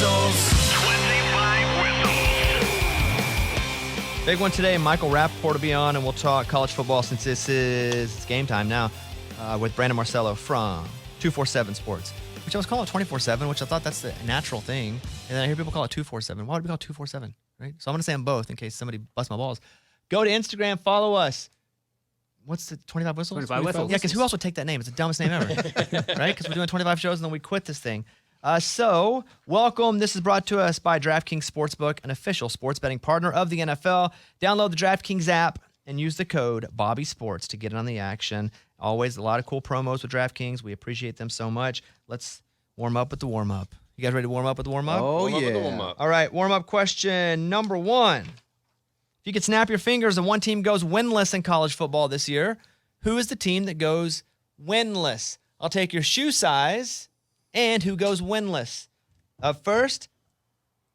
whistles. 25 whistles. Big one today. Michael Rapaport will be on, and we'll talk college football since it's game time now with Brandon Marcello from 247 Sports, which I was calling 24/7, which I thought that's the natural thing. And then I hear people call it 247. Why would we call it 247? Right? So I'm going to say them both in case somebody busts my balls. Go to Instagram, follow us. What's the 25 whistles? 25 whistles. Yeah, because who else would take that name? It's the dumbest name ever, right? Because we're doing 25 shows and then we quit this thing. So, welcome. This is brought to us by DraftKings Sportsbook, an official sports betting partner of the NFL. Download the DraftKings app and use the code BobbySports to get in on the action. Always a lot of cool promos with DraftKings. We appreciate them so much. Let's warm up with the warm-up. You guys ready to warm up with the warm-up? Oh, Warm up with the yeah. warm-up. All right, warm-up question number 1. If you could snap your fingers and one team goes winless in college football this year, who is the team that goes winless? I'll take your shoe size and who goes winless. Up first,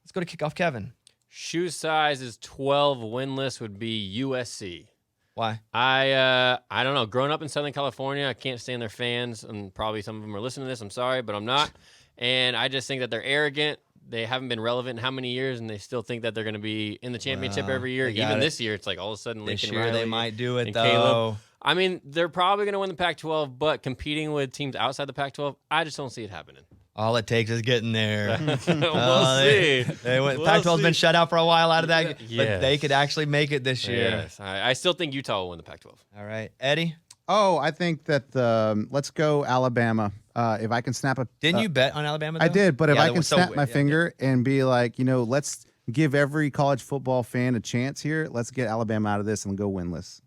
let's go to Kickoff Kevin. Shoe size is 12. Winless would be USC. Why? I don't know. Growing up in Southern California, I can't stand their fans, and probably some of them are listening to this. I'm sorry, but I'm not. And I just think that they're arrogant. They haven't been relevant in how many years, and they still think that they're going to be in the championship every year. Even this year, it's like all of a sudden This Lincoln year Riley they might do it, and though. Caleb. I mean, they're probably going to win the Pac-12, but competing with teams outside the Pac-12, I just don't see it happening. All it takes is getting there. We'll see. Pac-12's been shut out for a while out of that, but Yes. they could actually make it this year. Yes, I still think Utah will win the Pac-12. All right, Eddie, Oh, I think that let's go Alabama. If I can snap a didn't you bet on Alabama, though? I did, but if Yeah, I that can was so snap weird. my Yeah, finger and be like, let's give every college football fan a chance here. Let's get Alabama out of this and go winless.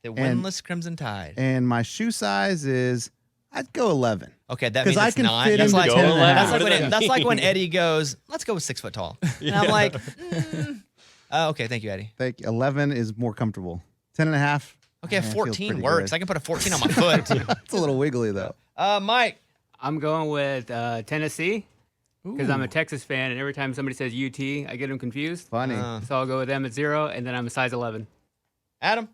The winless Crimson Tide. And my shoe size is, I'd go 11. Okay, that 'Cause means I it's can not. fit That's into like, 10 and a half. that's like when Eddie goes, let's go with 6 foot tall. And I'm like, okay, thank you, Eddie. 11 is more comfortable. 10 and a half. Okay, feels 14 pretty works. good. I can put a 14 on my foot. It's a little wiggly, though. Mike. I'm going with Tennessee because I'm a Texas fan, and every time somebody says UT, I get them confused. Funny. So I'll go with them at 0, and then I'm a size 11. Adam.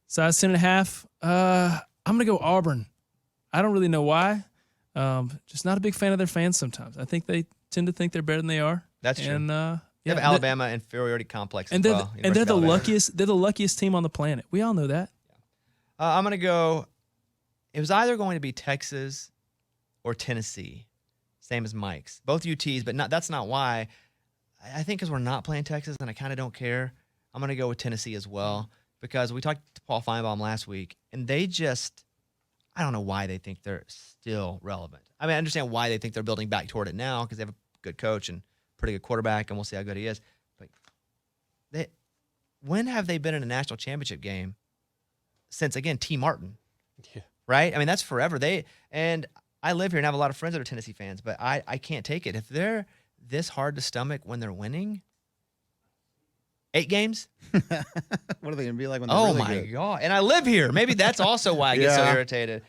Size 10.5. I'm going to go Auburn. I don't really know why. Just not a big fan of their fans sometimes. I think they tend to think they're better than they are. That's true. And, You have Alabama inferiority complex and as they're, well. and they're the Alabama. luckiest. They're the luckiest team on the planet. We all know that. I'm going to go. It was either going to be Texas or Tennessee, same as Mike's. Both UTs, but that's not why. I think because we're not playing Texas and I kind of don't care, I'm going to go with Tennessee as well because we talked to Paul Feinbaum last week, and they just, I don't know why they think they're still relevant. I mean, I understand why they think they're building back toward it now because they have a good coach and pretty good quarterback, and we'll see how good he is. But when have they been in a national championship game since, again, T. Martin? Yeah. Right? I mean, that's forever. And I live here and have a lot of friends that are Tennessee fans, but I can't take it. If they're this hard to stomach when they're winning, 8 games? What are they going to be like when they're Oh, really my good? God. And I live here. Maybe that's also why I get so Yeah. irritated.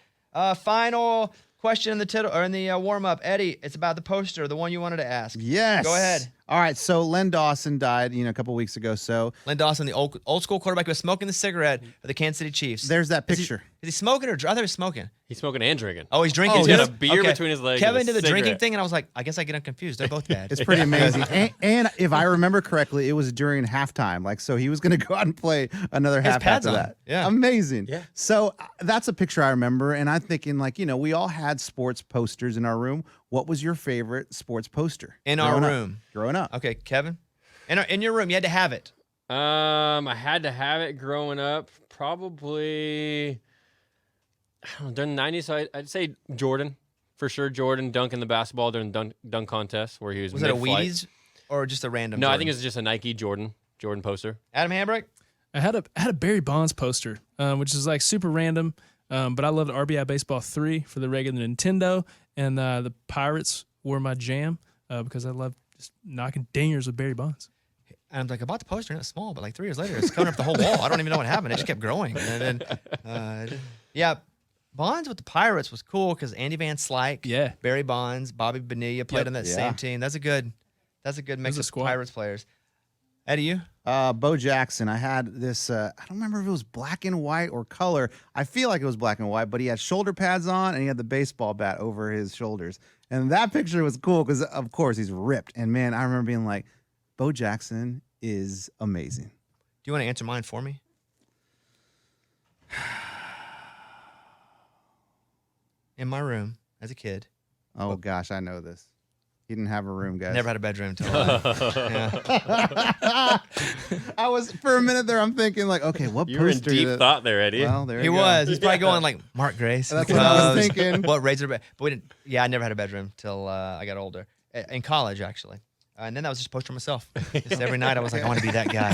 Final question in the warm-up. Eddie, it's about the poster, the one you wanted to ask. Yes. Go ahead. All right. So Len Dawson died, a couple weeks ago. So Len Dawson, the old school quarterback, was smoking the cigarette for the Kansas City Chiefs. there's that Is he- picture. Is he smoking or I thought he was smoking? He's smoking and drinking. Oh, he's drinking. Oh, too? he's got a beer between his legs Kevin and a did the drinking cigarette. thing, and I was like, I guess I get them confused. They're both bad. It's pretty amazing. and if I remember correctly, it was during halftime. So he was going to go out and play another His half pads after on. that. Yeah. Amazing. Yeah. So that's a picture I remember. And I'm thinking, we all had sports posters in our room. What was your favorite sports poster? In our growing up? room. Growing up. Okay, Kevin. In your room, you had to have it. I had to have it growing up. Probably, I don't know, during the 90s, so I'd say Jordan. For sure, Jordan dunking the basketball during the dunk contest where he was Was it a mid-flight. Wheaties or just a random? No, I Jordan? think it was just a Nike Jordan poster. Adam Hambrick. I had a Barry Bonds poster, which is like super random. But I loved RBI Baseball 3 for the regular Nintendo, and the Pirates were my jam because I love just knocking dingers with Barry Bonds. And I'm like, I bought the poster and it's small, but like 3 years later, it's covering up the whole wall. I don't even know what happened. It just kept growing. And then, Bonds with the Pirates was cool because Andy Van Slyke, Barry Bonds, Bobby Bonilla played on that same team. That's a good mix a of squad. Pirates players. Eddie, you? Bo Jackson. I had this. I don't remember if it was black and white or color. I feel like it was black and white, but he had shoulder pads on and he had the baseball bat over his shoulders. And that picture was cool because, of course, he's ripped. And man, I remember being like, Bo Jackson is amazing. Do you want to answer mine for me? In my room as a kid. Oh gosh, I know this. He didn't have a room, guys. Never had a bedroom until I was for a minute there. I'm thinking like, okay, what You were in poster? deep thought there, Eddie. Well, there he you go. was. He's probably going like Mark Grace. That's what I was thinking. What Razor? But we didn't. Yeah, I never had a bedroom till I got older. In college, actually. And then that was just a poster of myself. Just every night I was like, I want to be that guy,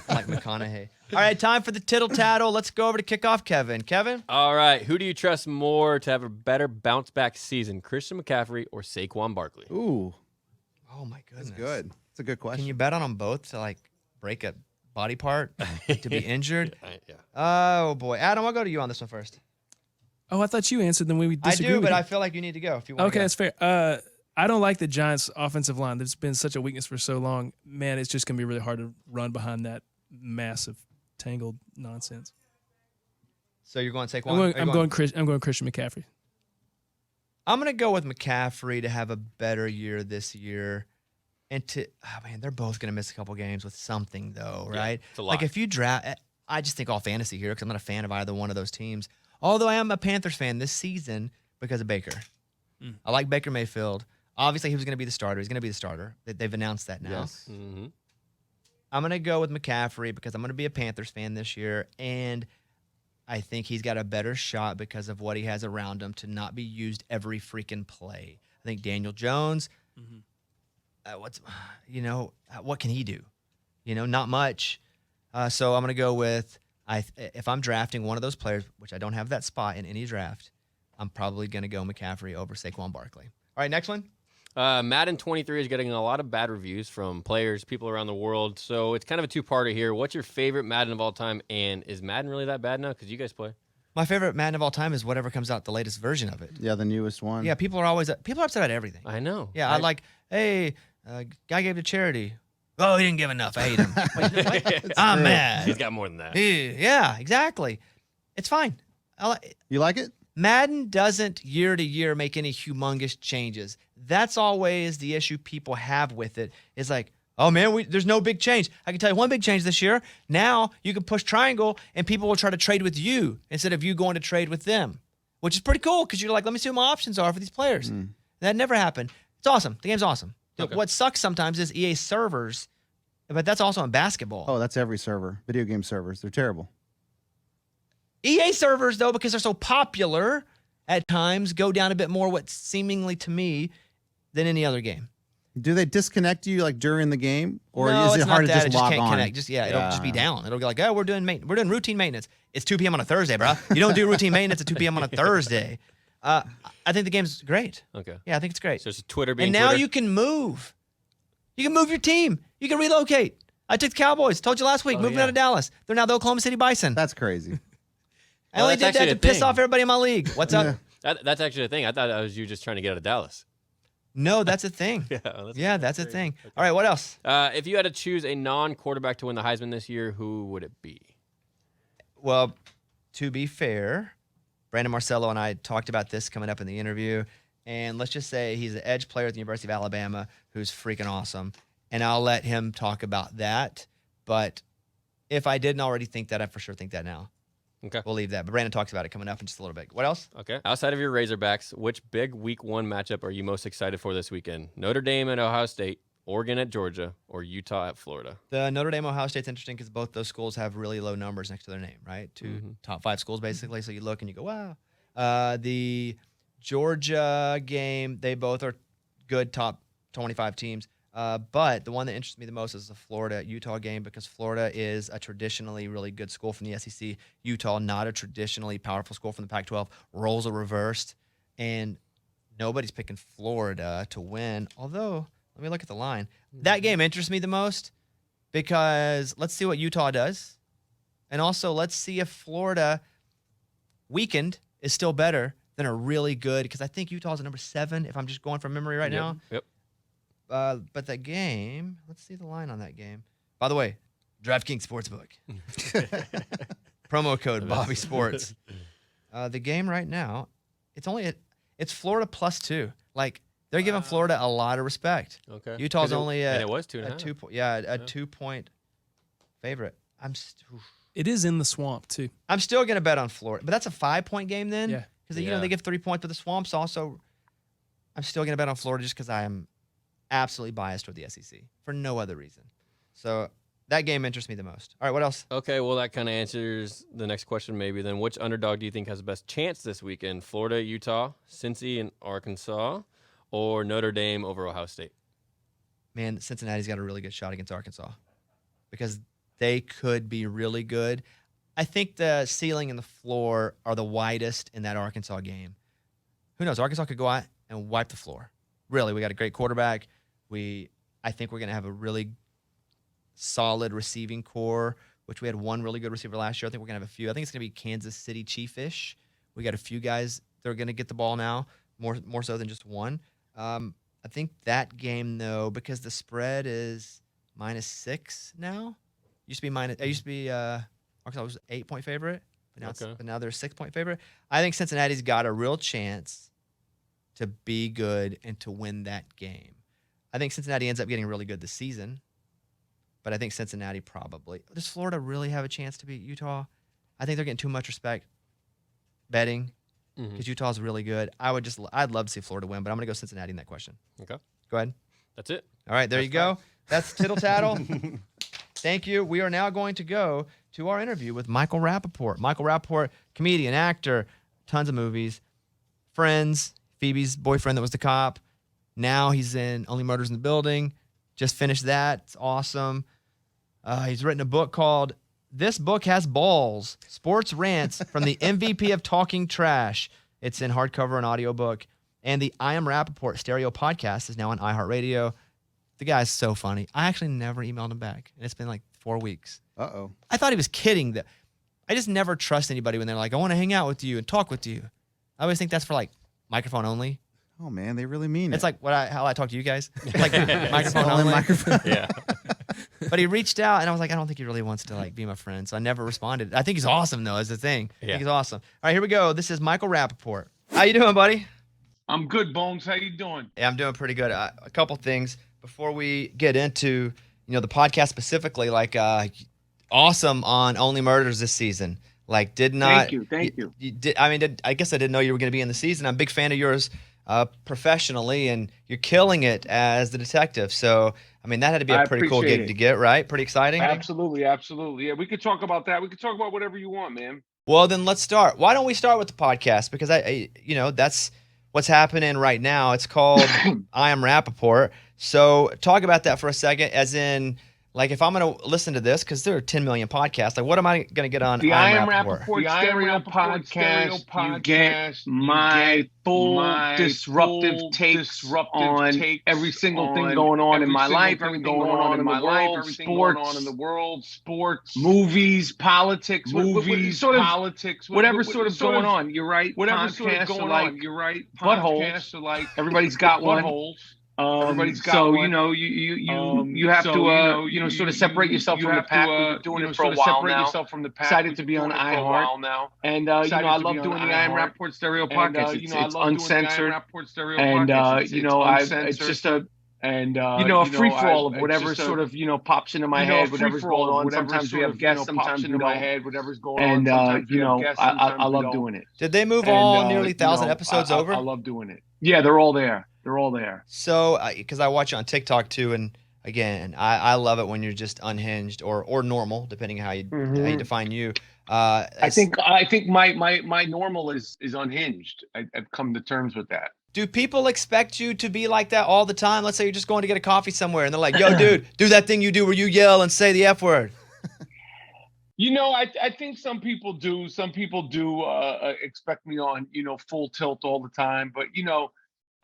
like McConaughey. All right, time for the tittle tattle. Let's go over to Kickoff Kevin. Kevin? All right. Who do you trust more to have a better bounce back season, Christian McCaffrey or Saquon Barkley? Ooh, Oh my goodness. that's good. It's a good question. Can you bet on them both to like break a body part, to be injured? Yeah. Oh boy, Adam, I'll go to you on this one first. Oh, I thought you answered. Then we I disagree. do, with but you. I feel like you need to go if you want. Okay, that's fair. I don't like the Giants' offensive line. There's been such a weakness for so long. Man, it's just going to be really hard to run behind that massive, tangled nonsense. So you're going Saquon? I'm going Christian McCaffrey. I'm going to go with McCaffrey to have a better year this year. And they're both going to miss a couple games with something, though, right? it's a lot. Like if you draft, I just think all fantasy here because I'm not a fan of either one of those teams. Although I am a Panthers fan this season because of Baker. I like Baker Mayfield. Obviously, he was going to be the starter. He's going to be the starter. They've announced that now. Yes. Mm-hmm. I'm going to go with McCaffrey because I'm going to be a Panthers fan this year, and I think he's got a better shot because of what he has around him to not be used every freaking play. I think Daniel Jones, what can he do? Not much. So I'm going to go with if I'm drafting one of those players, which I don't have that spot in any draft, I'm probably going to go McCaffrey over Saquon Barkley. All right, next one. Madden 23 is getting a lot of bad reviews from players, people around the world. So it's kind of a two-parter here. What's your favorite Madden of all time? And is Madden really that bad now? Because you guys play. My favorite Madden of all time is whatever comes out, the latest version of it. Yeah, the newest one. Yeah, people are upset about everything. I know. Yeah, I like, hey, guy gave to charity. Oh, he didn't give enough. I hate him. Wait, what? I'm mad. He's got more than that. Yeah, exactly. It's fine. You like it? Madden doesn't year to year make any humongous changes. That's always the issue people have with it. Is like, oh man, there's no big change. I can tell you one big change this year. Now you can push triangle and people will try to trade with you instead of you going to trade with them, which is pretty cool because you're like, let me see what my options are for these players. That never happened. It's awesome. The game's awesome. Okay. What sucks sometimes is EA servers, but that's also in basketball. Oh, that's every server. Video game servers. They're terrible. EA servers, though, because they're so popular, at times go down a bit more, what seemingly to me, than any other game. Do they disconnect you like during the game, or No, is it's it hard not to that. just It log can't on? connect. It'll just be down. It'll be like, oh, we're doing routine maintenance. It's 2 p.m. on a Thursday, bro. You don't do routine maintenance at 2 p.m. on a Thursday. I think the game's great. Okay. Yeah, I think it's great. So it's Twitter being And now Twitter? you can move. You can move your team. You can relocate. I took the Cowboys. Told you last week, moving out of Dallas. They're now the Oklahoma City Bison. That's crazy. I only that's did that actually to a piss thing. off everybody in my league. What's up? That's actually a thing. I thought that was you just trying to get out of Dallas. No, that's a thing. That's a thing. All right, what else? If you had to choose a non-quarterback to win the Heisman this year, who would it be? Well, to be fair, Brandon Marcello and I talked about this coming up in the interview, and let's just say he's an edge player at the University of Alabama who's freaking awesome, and I'll let him talk about that. But if I didn't already think that, I for sure think that now. Okay. We'll leave that. But Brandon talks about it coming up in just a little bit. What else? Okay. Outside of your Razorbacks, which big Week 1 matchup are you most excited for this weekend? Notre Dame at Ohio State, Oregon at Georgia, or Utah at Florida? The Notre Dame Ohio State's interesting because both those schools have really low numbers next to their name, right? Two top 5 schools basically. So you look and you go, wow. The Georgia game, they both are good top 25 teams. But the one that interests me the most is the Florida-Utah game because Florida is a traditionally really good school from the SEC. Utah, not a traditionally powerful school from the Pac-12. Roles are reversed, and nobody's picking Florida to win. Although, let me look at the line. That game interests me the most because let's see what Utah does. And also, let's see if Florida weakened is still better than a really good, because I think Utah's at number 7, if I'm just going from memory right now. Yep. But that game, let's see the line on that game. By the way, DraftKings Sportsbook. Promo code Bobby Sports. The game right now, it's Florida +2. Like they're giving Florida a lot of respect. Okay. Utah's only and it was 2.5. a 2-point favorite. It is in the swamp too. I'm still gonna bet on Florida, but that's a 5-point game then. Yeah. Because they give 3 points, but the Swamp's also. I'm still gonna bet on Florida just because I am absolutely biased toward the SEC for no other reason. So that game interests me the most. All right, what else? Okay, well, that kind of answers the next question maybe then. Which underdog do you think has the best chance this weekend? Florida, Utah, Cincy, and Arkansas, or Notre Dame over Ohio State? Man, Cincinnati's got a really good shot against Arkansas because they could be really good. I think the ceiling and the floor are the widest in that Arkansas game. Who knows? Arkansas could go out and wipe the floor. Really, we got a great quarterback. I think we're going to have a really solid receiving core, which we had one really good receiver last year. I think we're going to have a few. I think it's going to be Kansas City Chief-ish. We got a few guys that are going to get the ball now, more so than just one. I think that game, though, because the spread is -6 now. It used to be Arkansas was an 8-point favorite, but now they're a 6-point favorite. I think Cincinnati's got a real chance to be good and to win that game. I think Cincinnati ends up getting really good this season, but I think Cincinnati probably. Does Florida really have a chance to beat Utah? I think they're getting too much respect betting because Utah's really good. I'd love to see Florida win, but I'm going to go Cincinnati in that question. Okay. Go ahead. That's it. All right, there you go. That's Tittle Tattle. Thank you. We are now going to go to our interview with Michael Rapaport. Michael Rapaport, comedian, actor, tons of movies, Friends, Phoebe's boyfriend that was the cop. Now he's in Only Murders in the Building. Just finished that. It's awesome. He's written a book called This Book Has Balls, Sports Rants from the MVP of Talking Trash. It's in hardcover and audiobook. And the I Am Rapaport stereo podcast is now on iHeartRadio. The guy's so funny. I actually never emailed him back, and it's been like 4 weeks. Uh-oh. I thought he was kidding. I just never trust anybody when they're like, I want to hang out with you and talk with you. I always think that's for like microphone only. Oh, man, they really mean it. It's like how I talk to you guys. Like microphone only. Microphone. Yeah. But he reached out, and I was like, I don't think he really wants to like be my friend, so I never responded. I think he's awesome, though, is the thing. I think he's awesome. All right, here we go. This is Michael Rapaport. How you doing, buddy? I'm good, Bones. How you doing? Yeah, I'm doing pretty good. A couple things before we get into the podcast specifically. Like, awesome on Only Murders this season. Like, did not. Thank you. I guess I didn't know you were going to be in the season. I'm a big fan of yours professionally, and you're killing it as the detective. So, I mean, that had to be a pretty cool gig to get, right? Pretty exciting. Absolutely. Yeah, we could talk about that. We could talk about whatever you want, man. Well, then let's start. Why don't we start with the podcast? Because that's what's happening right now. It's called I Am Rapaport. So talk about that for a second, as in, like, if I'm going to listen to this, because there are 10 million podcasts, like, what am I going to get on the I Am Rapaport? Rapaport stereo podcast, you get my full disruptive takes on every single thing going on in my life, everything going on in my life, everything going on in the world, sports, movies, politics, whatever sort of going on. You're right. Whatever sort of going on. You're right. Buttholes are like everybody's got one. Everybody's got so one. You have to sort of separate yourself from the pack. We've been doing it for a while now. Excited to be on iHeart now, and I love doing the I Am Rapaport stereo podcast. It's uncensored, and it's just a free for all of whatever sort of pops into my head, whatever's going on. Sometimes we have guests, sometimes we don't. Whatever's going on, and I love doing it. Did they move all nearly 1,000 episodes over? I love doing it. Yeah, they're all there. So, because I watch you on TikTok too, and again, I love it when you're just unhinged or normal, depending on how you define you. I think my normal is unhinged. I've come to terms with that. Do people expect you to be like that all the time? Let's say you're just going to get a coffee somewhere, and they're like, "Yo, dude, do that thing you do where you yell and say the F word." I think some people do. Some people do expect me on full tilt all the time, but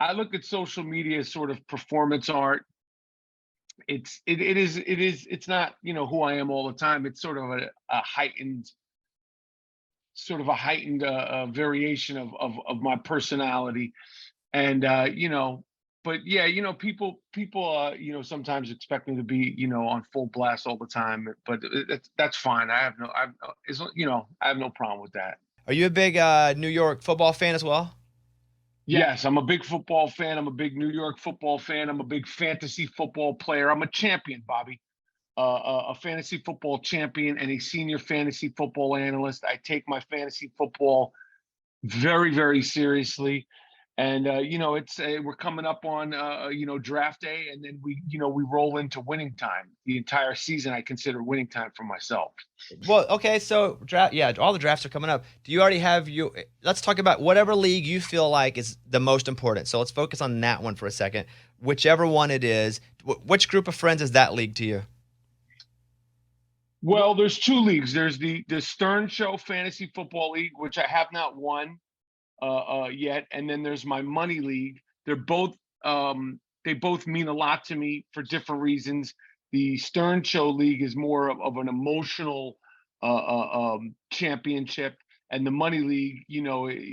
I look at social media as sort of performance art. It's not who I am all the time. It's sort of a heightened variation of my personality, and yeah, people, sometimes expect me to be, on full blast all the time, but that's fine. I have no problem with that. Are you a big New York football fan as well? Yes, I'm a big football fan. I'm a big New York football fan. I'm a big fantasy football player. I'm a champion, Bobby, a fantasy football champion and a senior fantasy football analyst. I take my fantasy football very, very seriously. And it's we're coming up on draft day, and then we roll into winning time. The entire season I consider winning time for myself. Well, okay, so all the drafts are coming up. Do you already have let's talk about whatever league you feel like is the most important. So let's focus on that one for a second. Whichever one it is, which group of friends is that league to you? Well, there's two leagues. There's the Stern Show Fantasy Football League, which I have not won yet, and then there's my money league. They're both they both mean a lot to me for different reasons. The Stern Show League is more of an emotional championship, and the money league,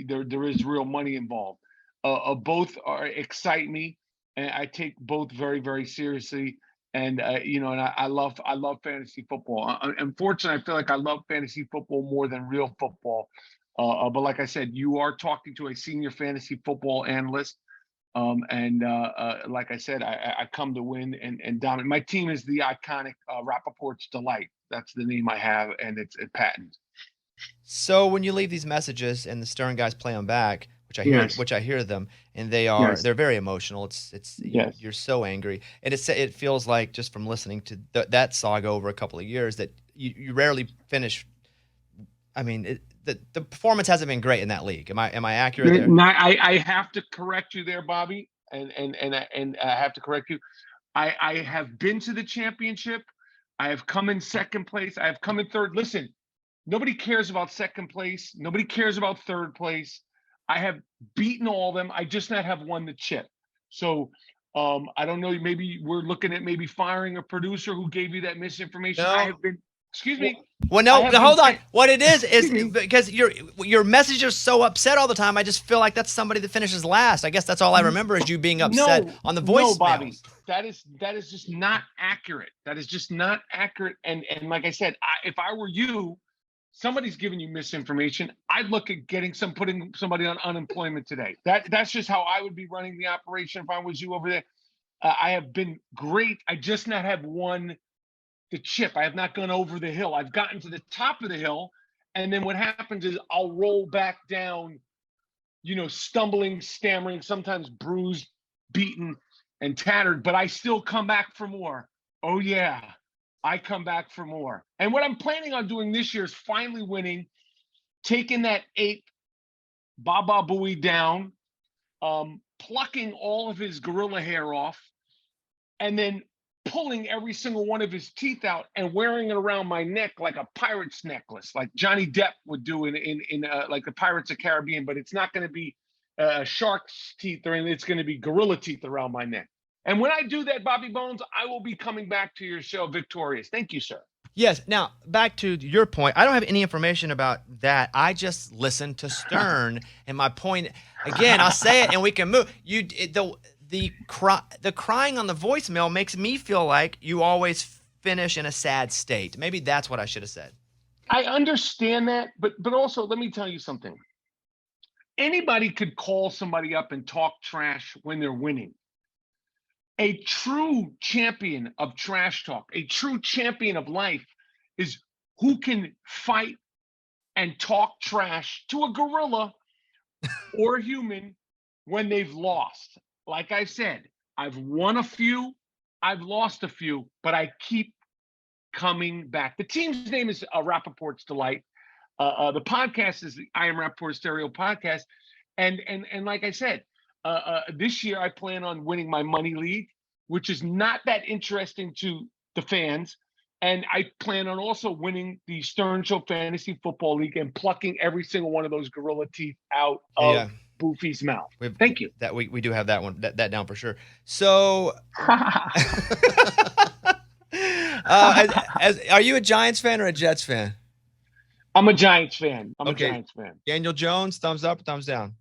there is real money involved. Both excite me, and I take both very, very seriously. And I love fantasy football. Unfortunately, I feel like I love fantasy football more than real football. But like I said, you are talking to a senior fantasy football analyst. Like I said, I come to win and dominate. My team is the iconic Rapaport's Delight. That's the name I have, and it's patent. So when you leave these messages and the Stern guys play them back, which I hear them, and they're very emotional. It's you're so angry, and it feels like, just from listening to that saga over a couple of years, that you rarely finish. I mean, the performance hasn't been great in that league. Am I accurate there? I have to correct you there, Bobby, and I have to correct you. I have been to the championship. I have come in second place. I have come in third. Listen, nobody cares about second place. Nobody cares about third place. I have beaten all of them. I just not have won the chip. So I don't know. Maybe we're looking at firing a producer who gave you that misinformation. No. I have been. Excuse me. Well, no, hold on. What it is because your messages are so upset all the time. I just feel like that's somebody that finishes last. I guess that's all I remember is you being upset on the voicemails. No, Bobby, that is just not accurate. That is just not accurate. And like I said, if I were you, somebody's giving you misinformation, I'd look at putting somebody on unemployment today. That's just how I would be running the operation if I was you over there. I have been great. I just not have won the chip. I have not gone over the hill. I've gotten to the top of the hill, and then what happens is I'll roll back down, stumbling, stammering, sometimes bruised, beaten, and tattered, but I still come back for more. Oh yeah, I come back for more. And what I'm planning on doing this year is finally winning, taking that ape Baba Booey down, plucking all of his gorilla hair off, and then pulling every single one of his teeth out and wearing it around my neck like a pirate's necklace, like Johnny Depp would do in like the Pirates of the Caribbean. But it's not going to be shark's teeth or anything. It's going to be gorilla teeth around my neck. And when I do that, Bobby Bones, I will be coming back to your show victorious. Thank you, sir. Yes. Now, back to your point. I don't have any information about that. I just listened to Stern, and my point, again, I'll say it and we can move. The crying on the voicemail makes me feel like you always finish in a sad state. Maybe that's what I should have said. I understand that, but also let me tell you something. Anybody could call somebody up and talk trash when they're winning. A true champion of trash talk, a true champion of life, is who can fight and talk trash to a gorilla or a human when they've lost. Like I said, I've won a few, I've lost a few, but I keep coming back. The team's name is Rapaport's Delight. The podcast is the I Am Rapaport Stereo Podcast. And like I said, this year I plan on winning my money league, which is not that interesting to the fans. And I plan on also winning the Stern Show Fantasy Football League and plucking every single one of those gorilla teeth out of Boofy's mouth. Thank you. That we do have that one that down for sure. So, are you a Giants fan or a Jets fan? I'm a Giants fan. I'm a Giants fan. Daniel Jones, thumbs up or thumbs down?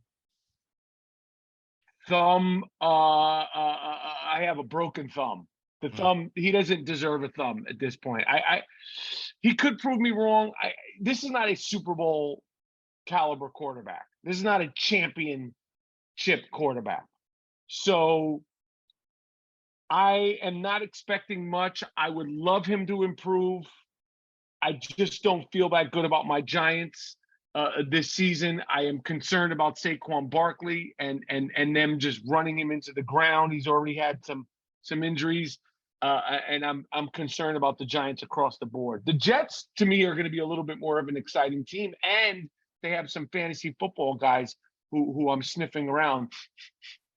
thumb. I have a broken thumb. The thumb. He doesn't deserve a thumb at this point. He could prove me wrong. This is not a Super Bowl caliber quarterback. This is not a championship quarterback. So I am not expecting much. I would love him to improve. I just don't feel that good about my Giants this season. I am concerned about Saquon Barkley and them just running him into the ground. He's already had some injuries, and I'm concerned about the Giants across the board. The Jets, to me, are going to be a little bit more of an exciting team, and they have some fantasy football guys who I'm sniffing around.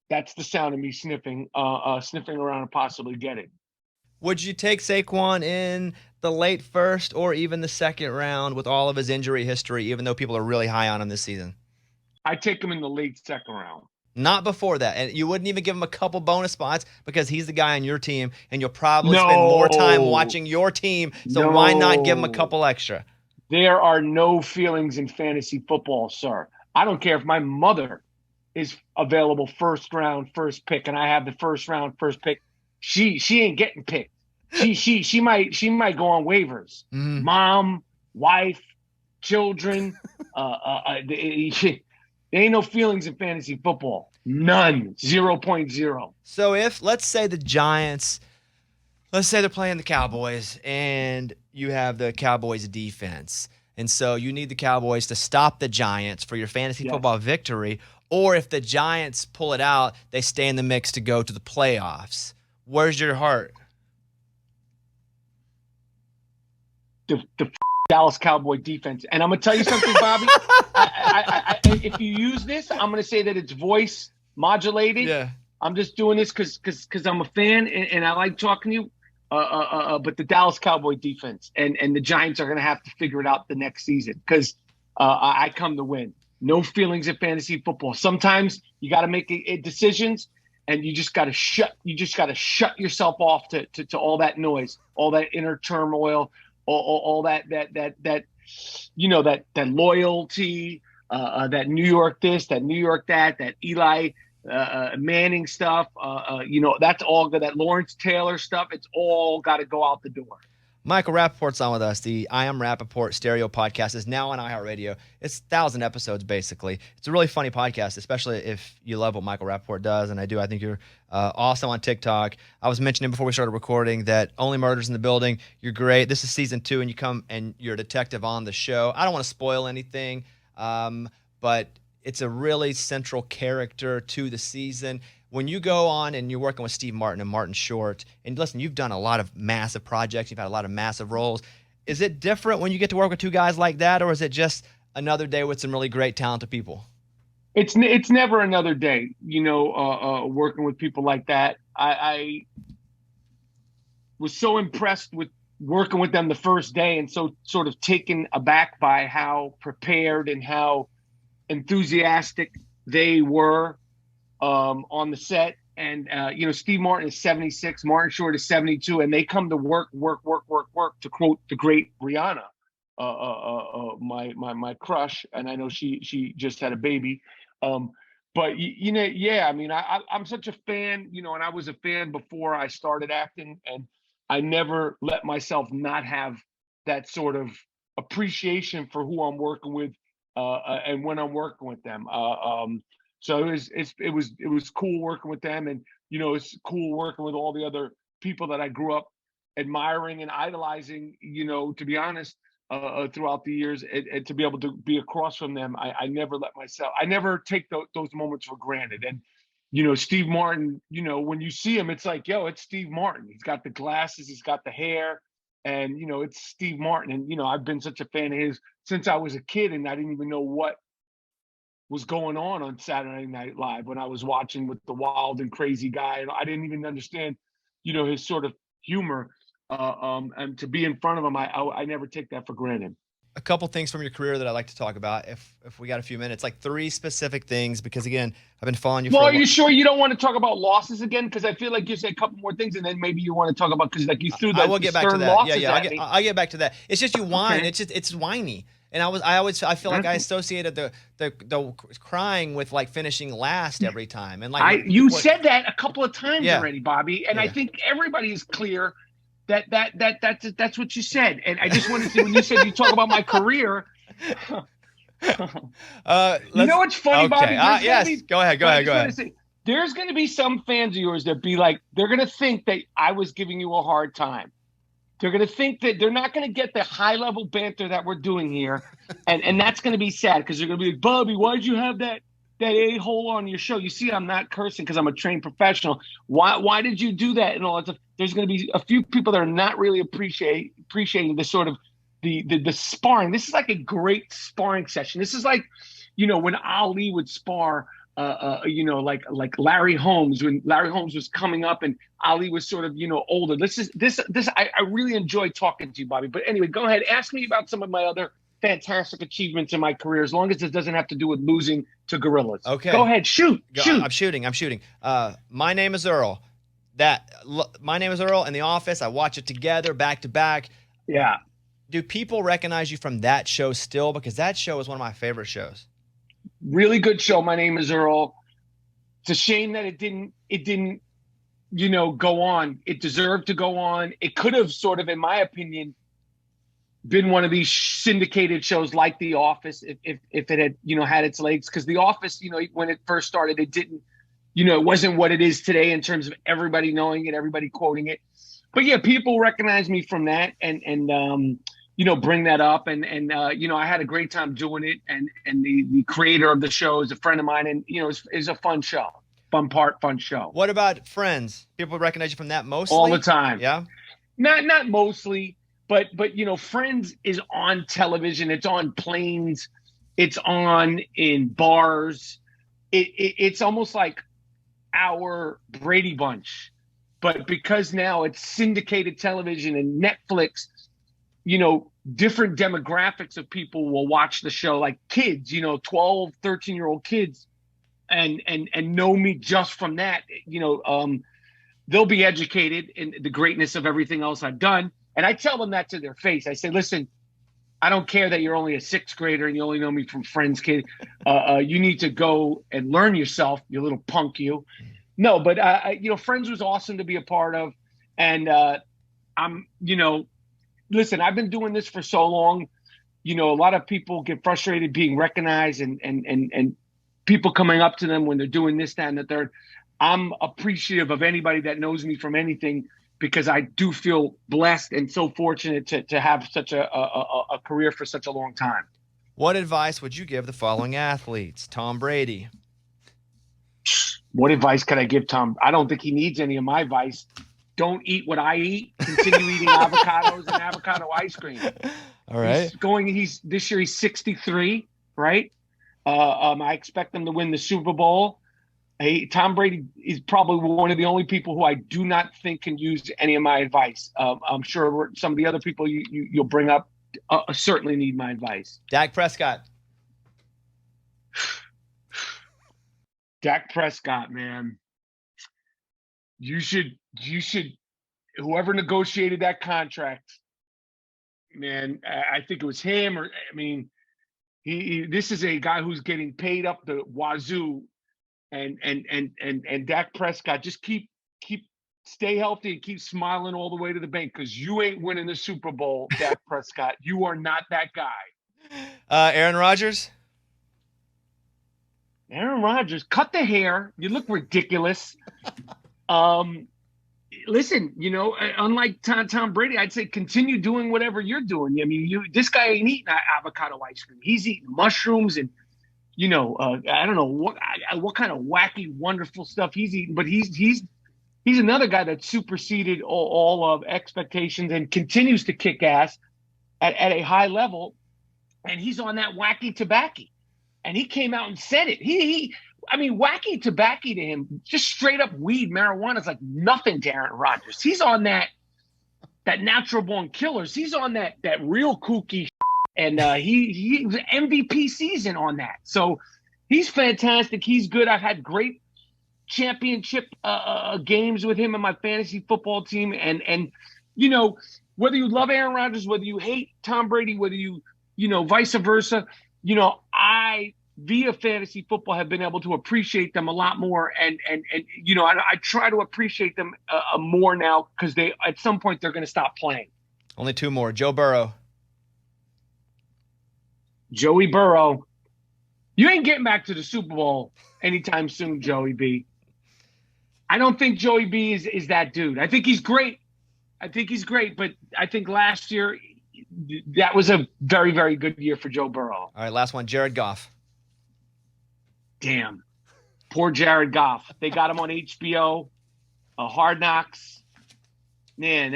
That's the sound of me sniffing around and possibly getting. Would you take Saquon in the late first or even the second round with all of his injury history, even though people are really high on him this season? I take him in the late second round. Not before that. And you wouldn't even give him a couple bonus spots because he's the guy on your team, and you'll probably spend more time watching your team. So why not give him a couple extra? There are no feelings in fantasy football, sir. I don't care if my mother is available first round, first pick, and I have the first round, first pick. She ain't getting picked. She might go on waivers. Mm-hmm. Mom, wife, children. There ain't no feelings in fantasy football. None. 0.0. So if, let's say the Giants, let's say they're playing the Cowboys and you have the Cowboys defense. And so you need the Cowboys to stop the Giants for your fantasy football victory. Or if the Giants pull it out, they stay in the mix to go to the playoffs. Where's your heart? The Dallas Cowboy defense. And I'm going to tell you something, Bobby. If you use this, I'm going to say that it's voice modulated. Yeah. I'm just doing this because I'm a fan and I like talking to you. But the Dallas Cowboy defense and the Giants are going to have to figure it out the next season because I come to win. No feelings in fantasy football. Sometimes you got to make decisions, and you just got to shut yourself off to all that noise, all that inner turmoil, all that loyalty, that New York this, that New York that Eli Manning stuff. That's all good. That Lawrence Taylor stuff. It's all got to go out the door. Michael Rapaport's on with us. The I Am Rapaport stereo podcast is now on iHeartRadio. It's 1,000 episodes, basically. It's a really funny podcast, especially if you love what Michael Rapaport does, and I do. I think you're awesome on TikTok. I was mentioning before we started recording that Only Murders in the Building, you're great. This is season 2, and you come and you're a detective on the show. I don't want to spoil anything, but it's a really central character to the season. When you go on and you're working with Steve Martin and Martin Short, and listen, you've done a lot of massive projects, you've had a lot of massive roles. Is it different when you get to work with two guys like that, or is it just another day with some really great, talented people? It's never another day, working with people like that. I was so impressed with working with them the first day and so sort of taken aback by how prepared and how enthusiastic they were on the set. And Steve Martin is 76, Martin Short is 72, and they come to work, to quote the great Rihanna, my crush, and I know she just had a baby. I'm such a fan, and I was a fan before I started acting, and I never let myself not have that sort of appreciation for who I'm working with and when I'm working with them. So it was cool working with them, and it's cool working with all the other people that I grew up admiring and idolizing. To be honest, throughout the years, and to be able to be across from them, I never take those moments for granted. And Steve Martin, when you see him, it's like, it's Steve Martin. He's got the glasses, he's got the hair, and it's Steve Martin. And I've been such a fan of his since I was a kid, and I didn't even know what was going on Saturday Night Live when I was watching with the wild and crazy guy. And I didn't even understand, his sort of humor. And to be in front of him, I never take that for granted. A couple things from your career that I'd like to talk about, if we got a few minutes, like 3 specific things, because again, I've been following you. Well, are you sure you don't want to talk about losses again? Because I feel like you said a couple more things, and then maybe you want to talk about, because like you threw the I will get back to that. Losses I'll get back to that. It's just you whine. Okay. It's whiny. And I feel like I associated the crying with like finishing last every time. And like you said that a couple of times already, Bobby, and Yeah. I think everybody is clear that's what you said. And I just wanted to, when you said you talk about my career. You know what's funny, Bobby? Yes. Go ahead. Say, there's going to be some fans of yours that be like, they're going to think that I was giving you a hard time. They're going to think that they're not going to get the high-level banter that we're doing here, and that's going to be sad because they're going to be like, Bobby, why'd you have that a-hole on your show? You see, I'm not cursing because I'm a trained professional. Why did you do that? And all that stuff. There's going to be a few people that are not really appreciating the sort of the sparring. This is like a great sparring session. This is like, when Ali would spar. Like Larry Holmes, when Larry Holmes was coming up and Ali was sort of, older. I really enjoy talking to you, Bobby. But anyway, go ahead. Ask me about some of my other fantastic achievements in my career, as long as it doesn't have to do with losing to gorillas. Okay. Go ahead. Shoot. I'm shooting. My Name is Earl. My Name is Earl in The Office. I watch it together, back to back. Yeah. Do people recognize you from that show still? Because that show is one of my favorite shows. Really good show. My Name is Earl. It's a shame that it didn't, go on. It deserved to go on. It could have sort of, in my opinion, been one of these syndicated shows like The Office if it had, had its legs. Because The Office, when it first started, it didn't, it wasn't what it is today in terms of everybody knowing it, everybody quoting it. But yeah, people recognize me from that and bring that up. And I had a great time doing it. And the creator of the show is a friend of mine. And, it's a fun show, fun show. What about Friends? People recognize you from that mostly? All the time. Yeah. Not mostly, but Friends is on television. It's on planes. It's on in bars. It's almost like our Brady Bunch. But because now it's syndicated television and Netflix, different demographics of people will watch the show, like kids, 12, 13-year-old kids and know me just from that. They'll be educated in the greatness of everything else I've done. And I tell them that to their face. I say, listen, I don't care that you're only a sixth grader and you only know me from Friends, kid. You need to go and learn yourself, you little punk, you. No, but, Friends was awesome to be a part of. And listen, I've been doing this for so long. A lot of people get frustrated being recognized and people coming up to them when they're doing this, that, and the third. I'm appreciative of anybody that knows me from anything because I do feel blessed and so fortunate to have such a career for such a long time. What advice would you give the following athletes? Tom Brady. What advice could I give Tom? I don't think he needs any of my advice. Don't eat what I eat. Continue eating avocados and avocado ice cream. All right. This year he's 63, right? I expect him to win the Super Bowl. Tom Brady is probably one of the only people who I do not think can use any of my advice. I'm sure some of the other people you'll bring up certainly need my advice. Dak Prescott. Dak Prescott, man. You should, whoever negotiated that contract, man, I think it was him this is a guy who's getting paid up the wazoo and Dak Prescott, just stay healthy and keep smiling all the way to the bank because you ain't winning the Super Bowl, Dak Prescott. You are not that guy. Aaron Rodgers. Aaron Rodgers, cut the hair. You look ridiculous. Listen, unlike Tom Brady, I'd say continue doing whatever you're doing. I mean, this guy ain't eating avocado ice cream. He's eating mushrooms and, I don't know what kind of wacky, wonderful stuff he's eating. But he's another guy that superseded all of expectations and continues to kick ass at a high level. And he's on that wacky tobacco. And he came out and said it. Wacky tobacco to him, just straight up weed, marijuana is like nothing to Aaron Rodgers. He's on that natural born killers. He's on that real kooky and he was MVP season on that. So he's fantastic. He's good. I've had great championship games with him and my fantasy football team. And whether you love Aaron Rodgers, whether you hate Tom Brady, whether you vice versa. I via fantasy football have been able to appreciate them a lot more, and I try to appreciate them more now because they at some point they're going to stop playing. Only two more. Joe Burrow. Joey Burrow. You ain't getting back to the Super Bowl anytime soon, Joey B. I don't think Joey B is that dude. I think he's great. But I think last year that was a very, very good year for Joe Burrow. All right, last one, Jared Goff. Damn. Poor Jared Goff. They got him on HBO, Hard Knocks. Man,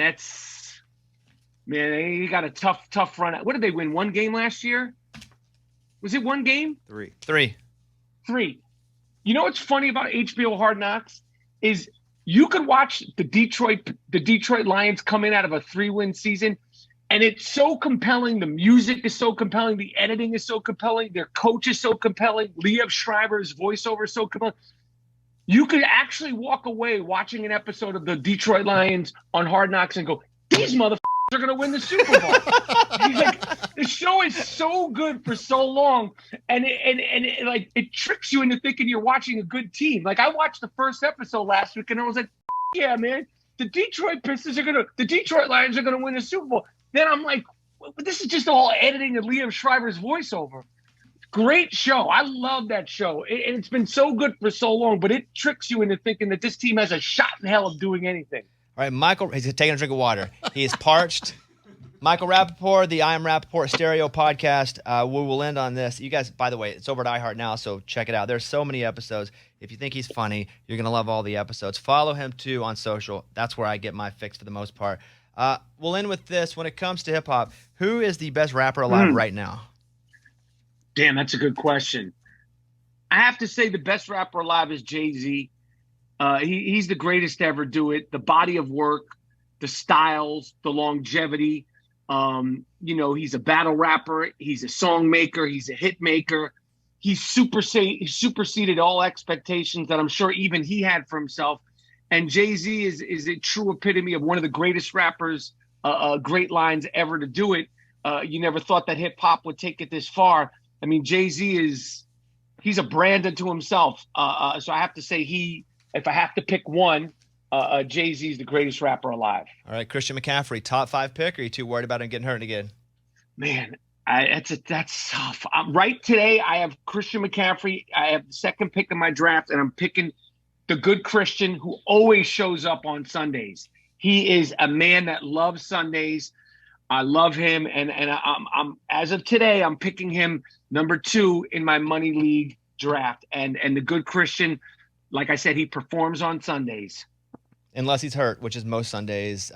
he got a tough run. What did they win? One game last year? Was it one game? Three. You know what's funny about HBO Hard Knocks is you could watch the Detroit Lions come in out of a 3-win season, and it's so compelling. The music is so compelling. The editing is so compelling. Their coach is so compelling. Liev Schreiber's voiceover is so compelling. You could actually walk away watching an episode of the Detroit Lions on Hard Knocks and go, these motherfuckers are going to win the Super Bowl. The show is so good for so long, and it tricks you into thinking you're watching a good team. Like, I watched the first episode last week, and I was like, yeah, man, the Detroit Lions are going to win the Super Bowl. Then I'm like, this is just all editing and Liev Schreiber's voiceover. Great show. I love that show. And it's been so good for so long, but it tricks you into thinking that this team has a shot in hell of doing anything. All right, Michael, he's taking a drink of water. He is parched. Michael Rapaport, the I Am Rapaport Stereo podcast. We will end on this. You guys, by the way, it's over at iHeart now, so check it out. There's so many episodes. If you think he's funny, you're going to love all the episodes. Follow him, too, on social. That's where I get my fix for the most part. We'll end with this. When it comes to hip-hop, who is the best rapper alive right now? Damn, that's a good question. I have to say the best rapper alive is Jay-Z. He's the greatest to ever do it. The body of work, the styles, the longevity. He's a battle rapper. He's a song maker. He's a hit maker. He's superseded all expectations that I'm sure even he had for himself. And Jay-Z is a true epitome of one of the greatest rappers, great lines ever to do it. You never thought that hip hop would take it this far. I mean, Jay-Z he's a brand unto himself. So I have to say if I have to pick one, Jay-Z is the greatest rapper alive. All right, Christian McCaffrey, top 5 pick, or are you too worried about him getting hurt again? Man, that's tough. Right today, I have Christian McCaffrey. I have the second pick in my draft, and I'm picking the good Christian who always shows up on Sundays. He is a man that loves Sundays. I love him, and I'm as of today, I'm picking him number 2 in my money league draft. And the good Christian, like I said, he performs on Sundays. Unless he's hurt, which is most Sundays,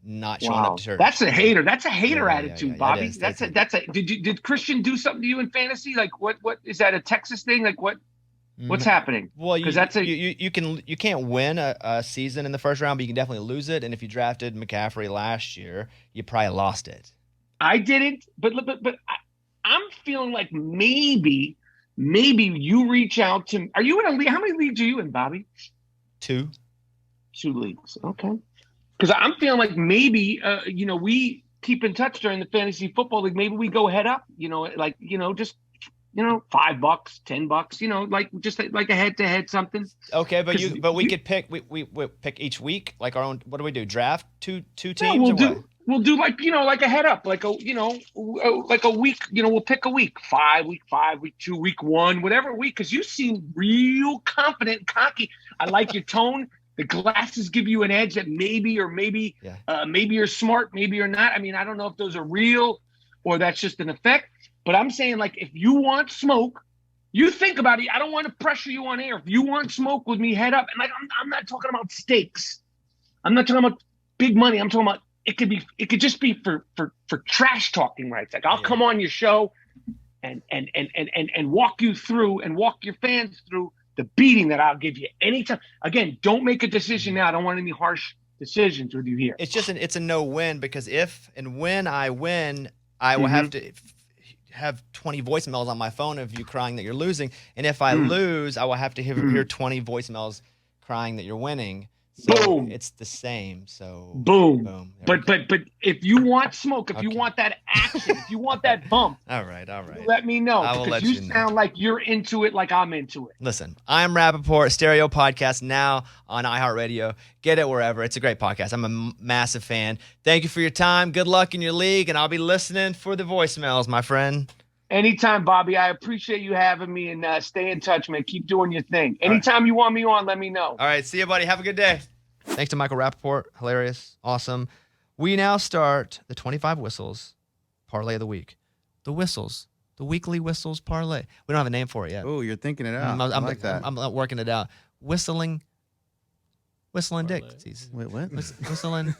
not showing up to church. That's a hater. That's a hater attitude, yeah, Bobby. Did Christian do something to you in fantasy? Like what is that a Texas thing? Like what's happening? Well, you can't win a season in the first round, but you can definitely lose it. And if you drafted McCaffrey last year, you probably lost it. I didn't, but I'm feeling like maybe you reach out to. Are you in a league? How many leagues are you in, Bobby? 2 leagues. Okay. Because I'm feeling like maybe, we keep in touch during the fantasy football league. Maybe we go head up, just, $5, $10, like just like a head-to-head something. Okay. But we could pick, we pick each week, like our own, what do we do? Draft two teams? Yeah, we'll do like a head up, like a week, we'll pick a week, week 5, week 2, week 1, whatever week. Cause you seem real confident and cocky. I like your tone. The glasses give you an edge that maybe you're smart, maybe you're not. I mean, I don't know if those are real or that's just an effect, but I'm saying, like, if you want smoke, you think about it. I don't want to pressure you on air. If you want smoke with me, head up. And like, I'm not talking about stakes. I'm not talking about big money. I'm talking about it could just be for trash talking rights. Like, I'll come on your show and walk you through and walk your fans through the beating that I'll give you anytime. Again, don't make a decision now. I don't want any harsh decisions with you here. It's just it's a no-win, because if and when I win, I will have to have 20 voicemails on my phone of you crying that you're losing. And if I lose, I will have to hear 20 voicemails crying that you're winning. So Boom. It's the same. So Boom. Boom. But if you want smoke, if you want that action, if you want that bump, all right. let me know. I will because let you you know. sound like you're into it, like I'm into it. Listen, I'm Rapaport, Stereo Podcast now on iHeartRadio. Get it wherever. It's a great podcast. I'm a massive fan. Thank you for your time. Good luck in your league, and I'll be listening for the voicemails, my friend. Anytime, Bobby. I appreciate you having me, and stay in touch, man. Keep doing your thing. Anytime you want me on, let me know. All right. See you, buddy. Have a good day. Thanks to Michael Rapaport. Hilarious. Awesome. We now start the 25 Whistles Parlay of the Week. The Whistles. The Weekly Whistles Parlay. We don't have a name for it yet. Oh, you're thinking it out. I like that. I'm working it out. Whistling Dixies. Wait, what? Whistling.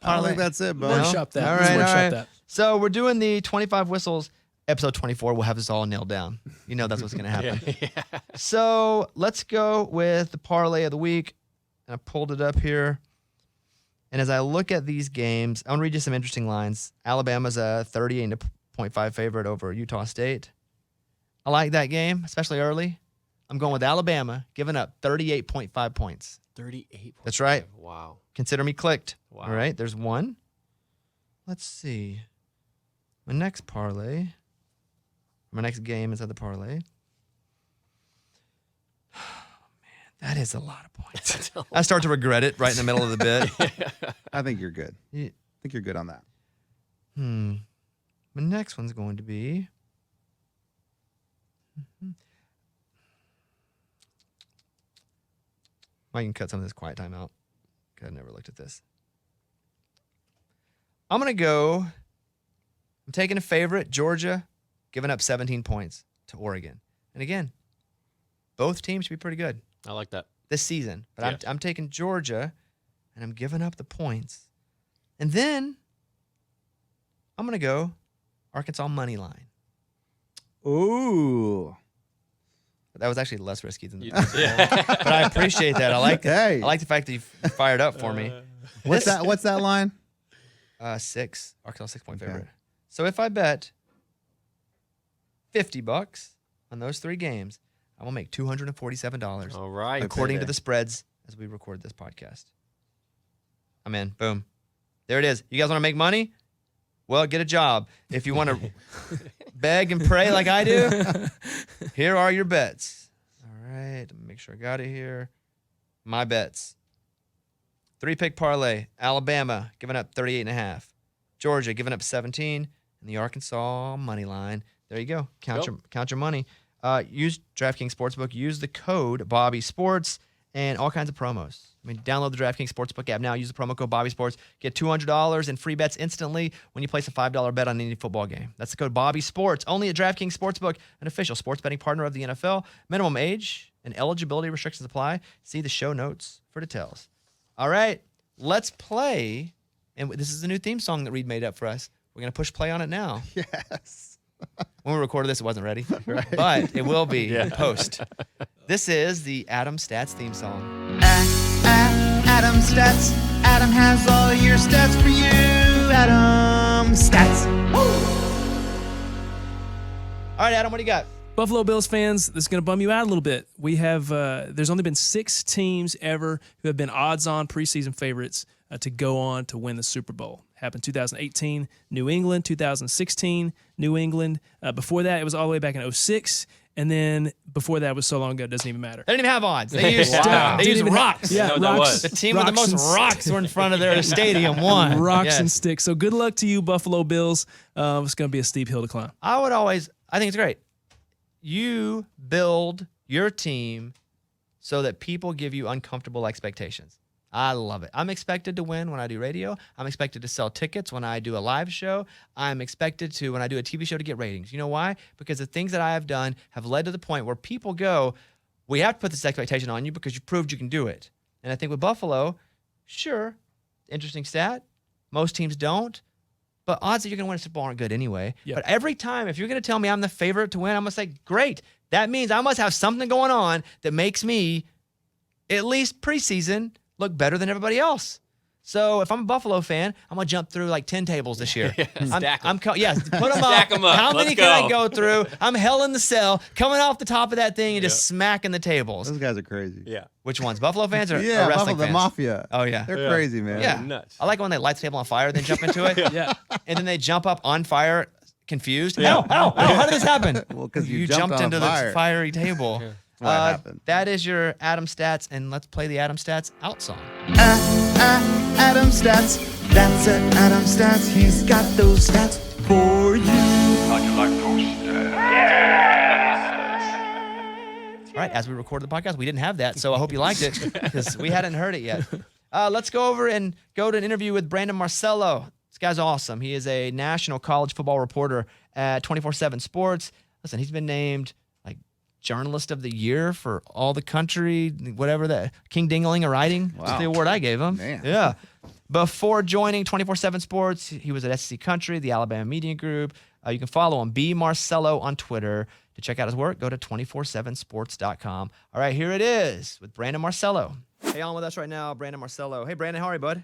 I don't think that's it, bud. Workshop that. All Let's right, workshop all right. that. So we're doing the 25 Whistles. Episode 24, we'll have this all nailed down. You know that's what's going to happen. Yeah. So let's go with the parlay of the week. And I pulled it up here. And as I look at these games, I want to read you some interesting lines. Alabama's a 38.5 favorite over Utah State. I like that game, especially early. I'm going with Alabama, giving up 38.5 points. 38. That's right. Wow. Consider me clicked. Wow. All right, there's one. Let's see. My next parlay. My next game is at the parlay. That is a lot of points. I start to regret it right in the middle of the bit. I think you're good. Yeah. I think you're good on that. My next one's going to be. I can cut some of this quiet time out. I never looked at this. I'm going to go. I'm taking a favorite, Georgia, giving up 17 points to Oregon. And again, both teams should be pretty good. I like that. This season. But Yes. I'm taking Georgia, and I'm giving up the points. And then I'm going to go Arkansas money line. Ooh. That was actually less risky than You- that. yeah. But I appreciate that. I like Hey. I like the fact that you fired up for me. What's that? What's that line? 6. Arkansas 6-point Okay. favorite. So if I bet $50 on those 3 games, I will make $247. All right. According to the spreads as we record this podcast. I'm in. Boom. There it is. You guys want to make money? Well, get a job. If you want to beg and pray like I do, here are your bets. All right. Let me make sure I got it here. My bets. 3-pick parlay. Alabama giving up 38.5. Georgia giving up 17. And the Arkansas money line. There you go. Count your money. Use DraftKings Sportsbook. Use the code Bobby Sports and all kinds of promos. I mean, download the DraftKings Sportsbook app now. Use the promo code Bobby Sports. Get $200 in free bets instantly when you place a $5 bet on any football game. That's the code Bobby Sports. Only at DraftKings Sportsbook, an official sports betting partner of the NFL. Minimum age and eligibility restrictions apply. See the show notes for details. All right, let's play. And this is the new theme song that Reed made up for us. We're going to push play on it now. Yes. When we recorded this, it wasn't ready, but it will be in post. This is the Adam Stats theme song. Adam Stats. Adam has all your stats for you. Adam Stats. All right, Adam, what do you got? Buffalo Bills fans, this is going to bum you out a little bit. We have, there's only been 6 teams ever who have been odds-on preseason favorites to go on to win the Super Bowl. Happened 2018, New England, 2016, New England. Before that, it was all the way back in 2006. And then before that was so long ago, it doesn't even matter. They didn't even have odds. They used, Wow. they used rocks. Yeah, know what that rocks. was. The team with the Rocks most and rocks were in front of their stadium won. Rocks Yes. and sticks. So good luck to you, Buffalo Bills. It's going to be a steep hill to climb. I think it's great. You build your team so that people give you uncomfortable expectations. I love it. I'm expected to win when I do radio. I'm expected to sell tickets when I do a live show. I'm expected to, when I do a TV show, to get ratings. You know why? Because the things that I have done have led to the point where people go, we have to put this expectation on you because you proved you can do it. And I think with Buffalo, sure, interesting stat. Most teams don't. But odds that you're going to win a Super Bowl aren't good anyway. Yep. But every time, if you're going to tell me I'm the favorite to win, I'm going to say, great. That means I must have something going on that makes me, at least preseason, look better than everybody else. So if I'm a Buffalo fan, I'm gonna jump through like 10 tables this year. Stack 'em. Put them Stack up. 'em up. How Let's many can I go. go through? I'm hell in the cell, coming off the top of that thing and just smacking the tables. Those guys are crazy. Yeah. Which ones? Buffalo fans or Yeah, wrestling Buffalo, the fans? Mafia. Oh yeah. They're crazy, man. Yeah. Nuts. I like when they light the table on fire, then jump into it. Yeah. And then they jump up on fire, confused. How did this happen? Well, 'cause you jumped jumped on into fire. the fiery table. What happened? That is your Adam Stats, and let's play the Adam Stats out song. Adam Stats. That's it, Adam Stats. He's got those stats for you. How'd you like those stats? All right, as we recorded the podcast, we didn't have that, so I hope you liked it because we hadn't heard it yet. Let's go over and go to an interview with Brandon Marcello. This guy's awesome. He is a national college football reporter at 24/7 Sports. Listen, he's been named like Journalist of the Year for all the country, whatever that King Dingling a writing. That's the award I gave him. Man. Yeah. Before joining 24/7 Sports, he was at SEC Country, the Alabama Media Group. You can follow him, B Marcello on Twitter. To check out his work, go to 247sports.com. All right, here it is with Brandon Marcello. Hey, on with us right now, Brandon Marcello. Hey, Brandon, how are you, bud?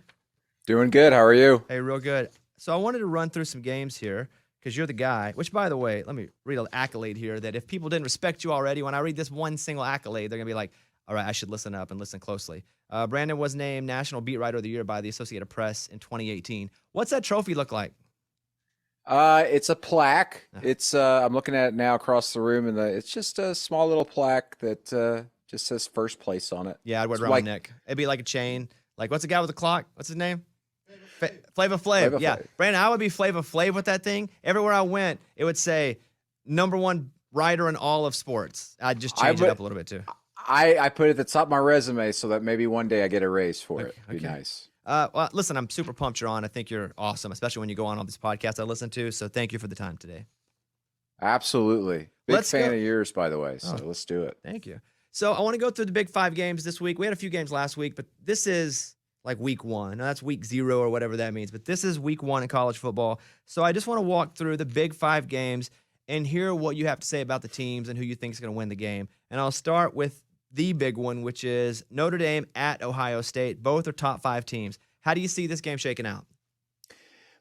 Doing good. How are you? Hey, real good. So I wanted to run through some games here because you're the guy, which, by the way, let me read an accolade here that if people didn't respect you already, when I read this one single accolade, they're going to be like, all right, I should listen up and listen closely. Brandon was named National Beat Writer of the Year by the Associated Press in 2018. What's that trophy look like? It's a plaque. It's I'm looking at it now across the room, and it's just a small little plaque that just says first place on it. Yeah, I'd wear it It's around like- my neck. It'd be like a chain. Like, what's the guy with the clock? What's his name? Flava Flav. Flava Yeah. Flav. Brandon, I would be Flava Flav with that thing. Everywhere I went, it would say #1 writer in all of sports. I'd just change it up a little bit too. I put it at the top of my resume so that maybe one day I get a raise for it. Be okay. nice. Well, listen, I'm super pumped you're on. I think you're awesome, especially when you go on all these podcasts I listen to. So thank you for the time today. Absolutely. Big Let's fan go. of yours, by the way. So let's do it. Thank you. So I want to go through the big 5 games this week. We had a few games last week, but this is like week 1. Now, that's week 0 or whatever that means, but this is week 1 in college football. So I just want to walk through the big 5 games and hear what you have to say about the teams and who you think is going to win the game. And I'll start with the big one, which is Notre Dame at Ohio State. Both are top 5 teams. How do you see this game shaking out?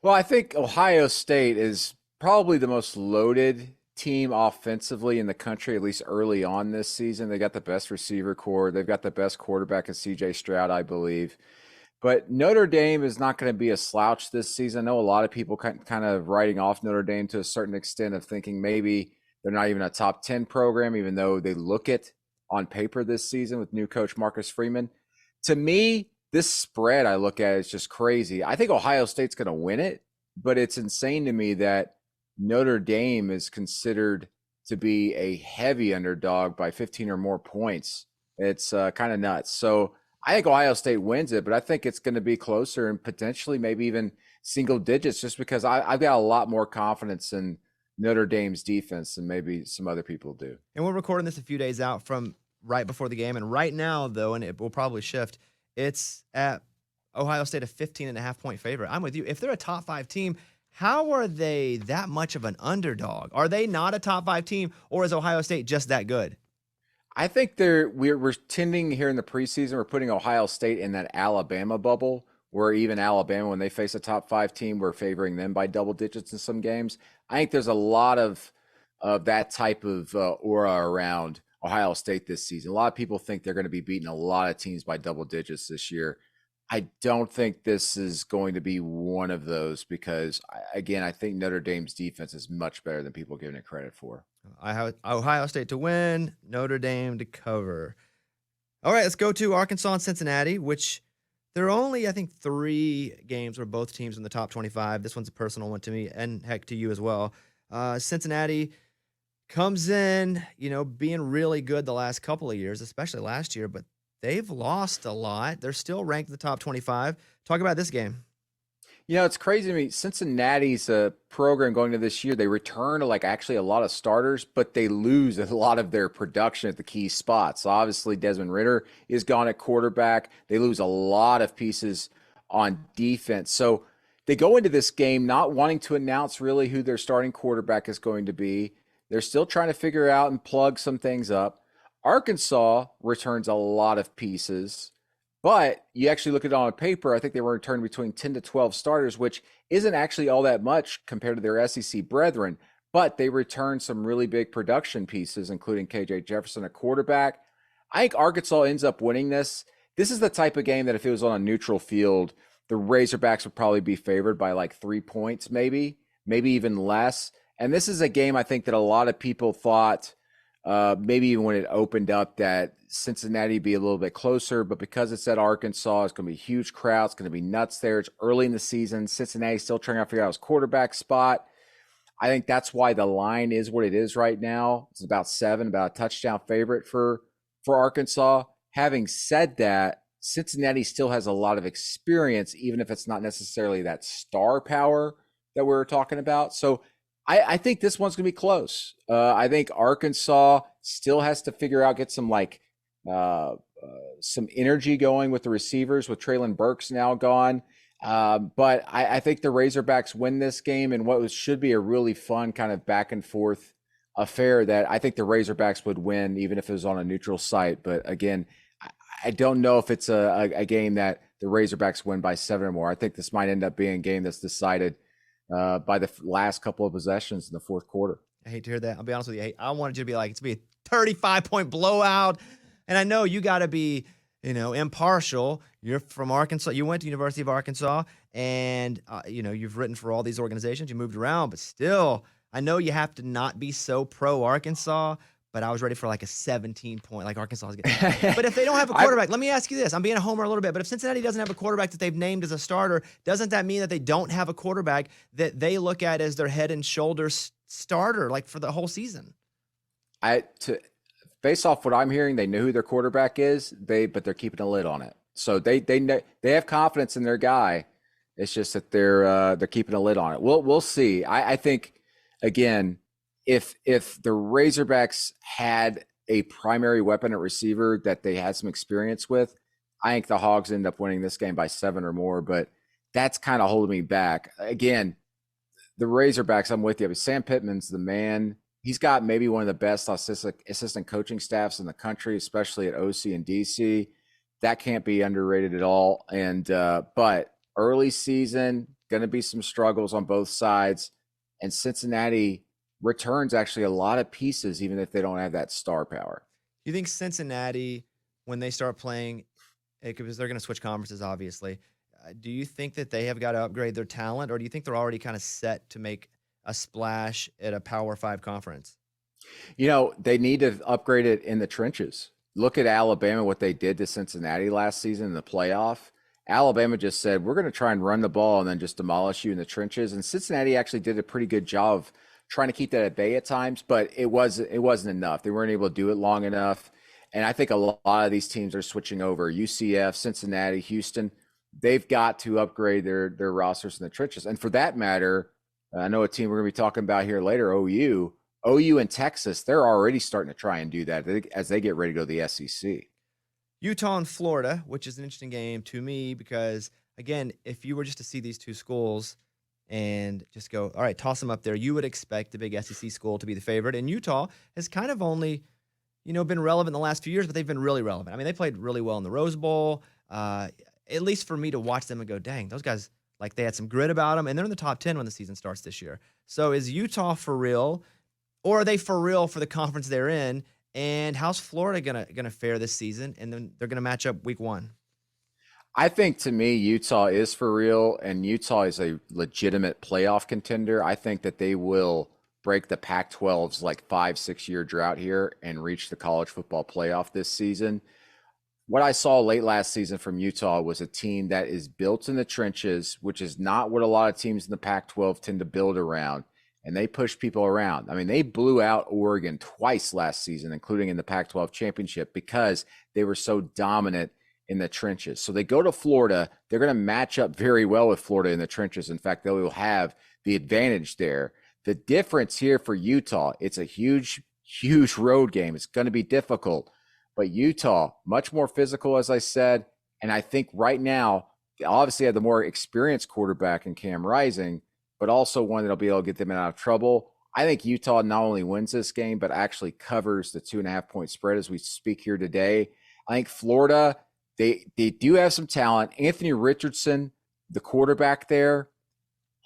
Well, I think Ohio State is probably the most loaded team offensively in the country, at least early on this season. They got the best receiver core. They've got the best quarterback in C.J. Stroud, I believe. But Notre Dame is not going to be a slouch this season. I know a lot of people kind of writing off Notre Dame to a certain extent of thinking maybe they're not even a top 10 program, even though they look it on paper this season with new coach Marcus Freeman. To me, this spread I look at is just crazy. I think Ohio State's going to win it, but it's insane to me that Notre Dame is considered to be a heavy underdog by 15 or more points. It's kind of nuts. So I think Ohio State wins it, but I think it's going to be closer and potentially maybe even single digits just because I've got a lot more confidence in Notre Dame's defense than maybe some other people do. And we're recording this a few days out from right before the game. And right now, though, and it will probably shift, it's at Ohio State a 15.5 point favorite. I'm with you. If they're a top 5 team, how are they that much of an underdog? Are they not a top 5 team, or is Ohio State just that good? I think we're tending here in the preseason, we're putting Ohio State in that Alabama bubble, where even Alabama, when they face a top 5 team, we're favoring them by double digits in some games. I think there's a lot of that type of aura around Ohio State this season. A lot of people think they're going to be beating a lot of teams by double digits this year. I don't think this is going to be one of those because, again, I think Notre Dame's defense is much better than people are giving it credit for. I have Ohio State to win, Notre Dame to cover. All right, let's go to Arkansas and Cincinnati, which there are only, I think, 3 games where both teams in the top 25. This one's a personal one to me, and heck, to you as well. Cincinnati comes in, being really good the last couple of years, especially last year, but they've lost a lot. They're still ranked in the top 25. Talk about this game. It's crazy to me. Cincinnati's program going into this year, they return to actually a lot of starters, but they lose a lot of their production at the key spots. So obviously, Desmond Ridder is gone at quarterback. They lose a lot of pieces on defense. So they go into this game not wanting to announce really who their starting quarterback is going to be. They're still trying to figure out and plug some things up. Arkansas returns a lot of pieces. But you actually look at it on paper, I think they were returning between 10 to 12 starters, which isn't actually all that much compared to their SEC brethren. But they returned some really big production pieces, including KJ Jefferson, a quarterback. I think Arkansas ends up winning this. This is the type of game that if it was on a neutral field, the Razorbacks would probably be favored by like 3 points, maybe even less. And this is a game I think that a lot of people thought, maybe even when it opened up, that Cincinnati be a little bit closer. But because it's at Arkansas, it's going to be a huge crowd. It's going to be nuts there. It's early in the season. Cincinnati's still trying to figure out his quarterback spot. I think that's why the line is what it is right now. It's about 7, about a touchdown favorite for Arkansas. Having said that, Cincinnati still has a lot of experience, even if it's not necessarily that star power that we were talking about. So I think this one's going to be close. I think Arkansas still has to figure out, get some some energy going with the receivers, with Traylon Burks now gone. But I think the Razorbacks win this game in what should be a really fun kind of back and forth affair that I think the Razorbacks would win, even if it was on a neutral site. But again, I don't know if it's a game that the Razorbacks win by 7 or more. I think this might end up being a game that's decided by the last couple of possessions in the fourth quarter. I hate to hear that. I'll be honest with you. I wanted you to be like, it's going to be a 35-point blowout. And I know you got to be, impartial. You're from Arkansas. You went to University of Arkansas, and, you've written for all these organizations. You moved around, but still, I know you have to not be so pro-Arkansas, but I was ready for like a 17-point, like Arkansas is getting. But if they don't have a quarterback, let me ask you this. I'm being a homer a little bit, but if Cincinnati doesn't have a quarterback that they've named as a starter, doesn't that mean that they don't have a quarterback that they look at as their head and shoulders starter, like for the whole season? Based off what I'm hearing, they know who their quarterback is, but they're keeping a lid on it. So they have confidence in their guy. It's just that they're keeping a lid on it. We'll see. I think, again, if the Razorbacks had a primary weapon at receiver that they had some experience with, I think the Hogs end up winning this game by 7 or more. But that's kind of holding me back. Again, the Razorbacks, I'm with you. But Sam Pittman's the man. He's got maybe one of the best assistant coaching staffs in the country, especially at OC and DC. That can't be underrated at all. And but early season, going to be some struggles on both sides. And Cincinnati returns actually a lot of pieces, even if they don't have that star power. You think Cincinnati, when they start playing, because they're going to switch conferences, obviously, do you think that they have got to upgrade their talent, or do you think they're already kind of set to make a splash at a Power 5 conference? They need to upgrade it in the trenches. Look at Alabama, what they did to Cincinnati last season in the playoff. Alabama just said, we're going to try and run the ball and then just demolish you in the trenches. And Cincinnati actually did a pretty good job of trying to keep that at bay at times, but it wasn't enough. They weren't able to do it long enough. And I think a lot of these teams are switching over. UCF, Cincinnati, Houston, they've got to upgrade their rosters in the trenches. And for that matter, I know a team we're going to be talking about here later, OU and Texas, they're already starting to try and do that as they get ready to go to the SEC. Utah and Florida, which is an interesting game to me because, again, if you were just to see these two schools and just go, all right, toss them up there, you would expect the big SEC school to be the favorite. And Utah has kind of only, been relevant in the last few years, but they've been really relevant. I mean, they played really well in the Rose Bowl. At least for me to watch them and go, dang, those guys, like they had some grit about them, and they're in the top 10 when the season starts this year. So is Utah for real, or are they for real for the conference they're in? And how's Florida gonna fare this season? And then they're gonna match up week 1. I think, to me, Utah is for real, and Utah is a legitimate playoff contender. I think that they will break the Pac-12's 5-6 year drought here and reach the college football playoff this season. What I saw late last season from Utah was a team that is built in the trenches, which is not what a lot of teams in the Pac-12 tend to build around. And they push people around. I mean, they blew out Oregon twice last season, including in the Pac-12 championship, because they were so dominant in the trenches. So they go to Florida. They're going to match up very well with Florida in the trenches. In fact, they will have the advantage there. The difference here for Utah, it's a huge, huge road game. It's going to be difficult. But Utah, much more physical, as I said. And I think right now, they obviously have the more experienced quarterback in Cam Rising, but also one that'll be able to get them out of trouble. I think Utah not only wins this game, but actually covers the 2.5 point spread as we speak here today. I think Florida, They do have some talent. Anthony Richardson, the quarterback there,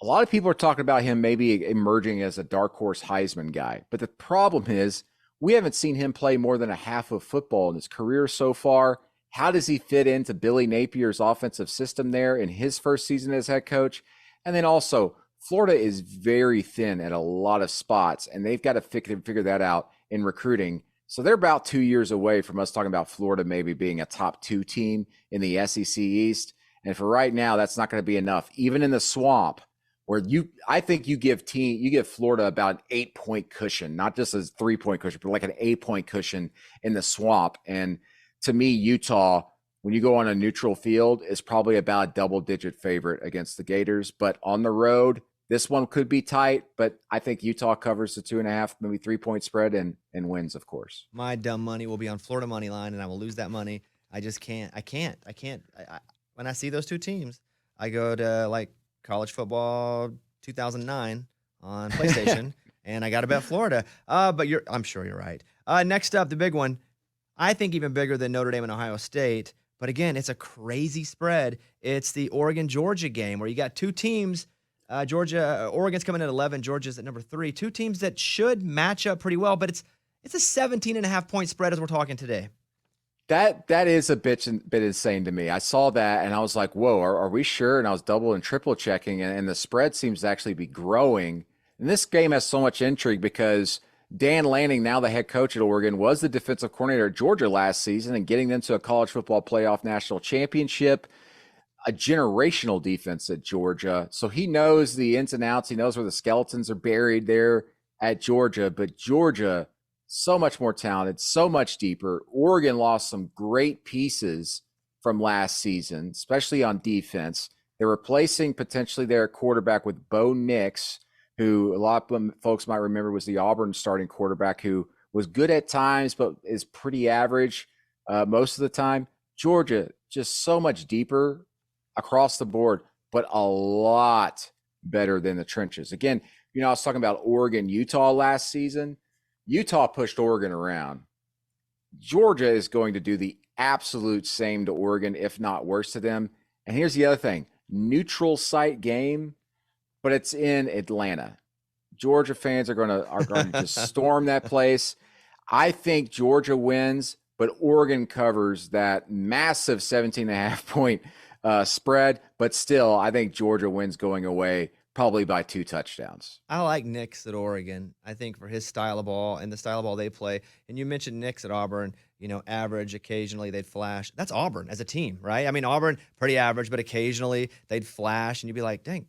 a lot of people are talking about him maybe emerging as a dark horse Heisman guy. But the problem is we haven't seen him play more than a half of football in his career so far. How does he fit into Billy Napier's offensive system there in his first season as head coach? And then also, Florida is very thin at a lot of spots, and they've got to figure that out in recruiting. So they're about 2 years away from us talking about Florida maybe being a top 2 team in the SEC East. And for right now, that's not going to be enough. Even in the swamp, where I think you give Florida about an 8-point cushion, not just a 3-point cushion, but like an 8-point cushion in the swamp. And to me, Utah, when you go on a neutral field, is probably about a double-digit favorite against the Gators. But on the road, this one could be tight, but I think Utah covers the 2.5, maybe 3-point spread and wins, of course. My dumb money will be on Florida money line, and I will lose that money. I just can't. When I see those two teams, I go to like college football 2009 on PlayStation, and I got to bet Florida. But I'm sure you're right. Next up, the big one. I think even bigger than Notre Dame and Ohio State. But again, it's a crazy spread. It's the Oregon-Georgia game where you got two teams. Oregon's coming at 11. Georgia's at number 3. Two teams that should match up pretty well, but it's a 17.5-point spread as we're talking today. That is a bit insane to me. I saw that and I was like, whoa, are we sure? And I was double and triple checking, and the spread seems to actually be growing. And this game has so much intrigue because Dan Lanning, now the head coach at Oregon, was the defensive coordinator at Georgia last season and getting them to a college football playoff national championship, a generational defense at Georgia. So he knows the ins and outs. He knows where the skeletons are buried there at Georgia. But Georgia, so much more talented, so much deeper. Oregon lost some great pieces from last season, especially on defense. They're replacing potentially their quarterback with Bo Nix, who a lot of folks might remember was the Auburn starting quarterback, who was good at times but is pretty average most of the time. Georgia, just so much deeper across the board, but a lot better than the trenches. Again, I was talking about Oregon, Utah last season. Utah pushed Oregon around. Georgia is going to do the absolute same to Oregon, if not worse to them. And here's the other thing. Neutral site game, but it's in Atlanta. Georgia fans are going to just storm that place. I think Georgia wins, but Oregon covers that massive 17.5-point spread. But still, I think Georgia wins going away, probably by 2 touchdowns. I like Nix at Oregon. I think for his style of ball and the style of ball they play. And you mentioned Nix at Auburn, average, occasionally they'd flash. That's Auburn as a team, right? I mean, Auburn, pretty average, but occasionally they'd flash and you'd be like, dang,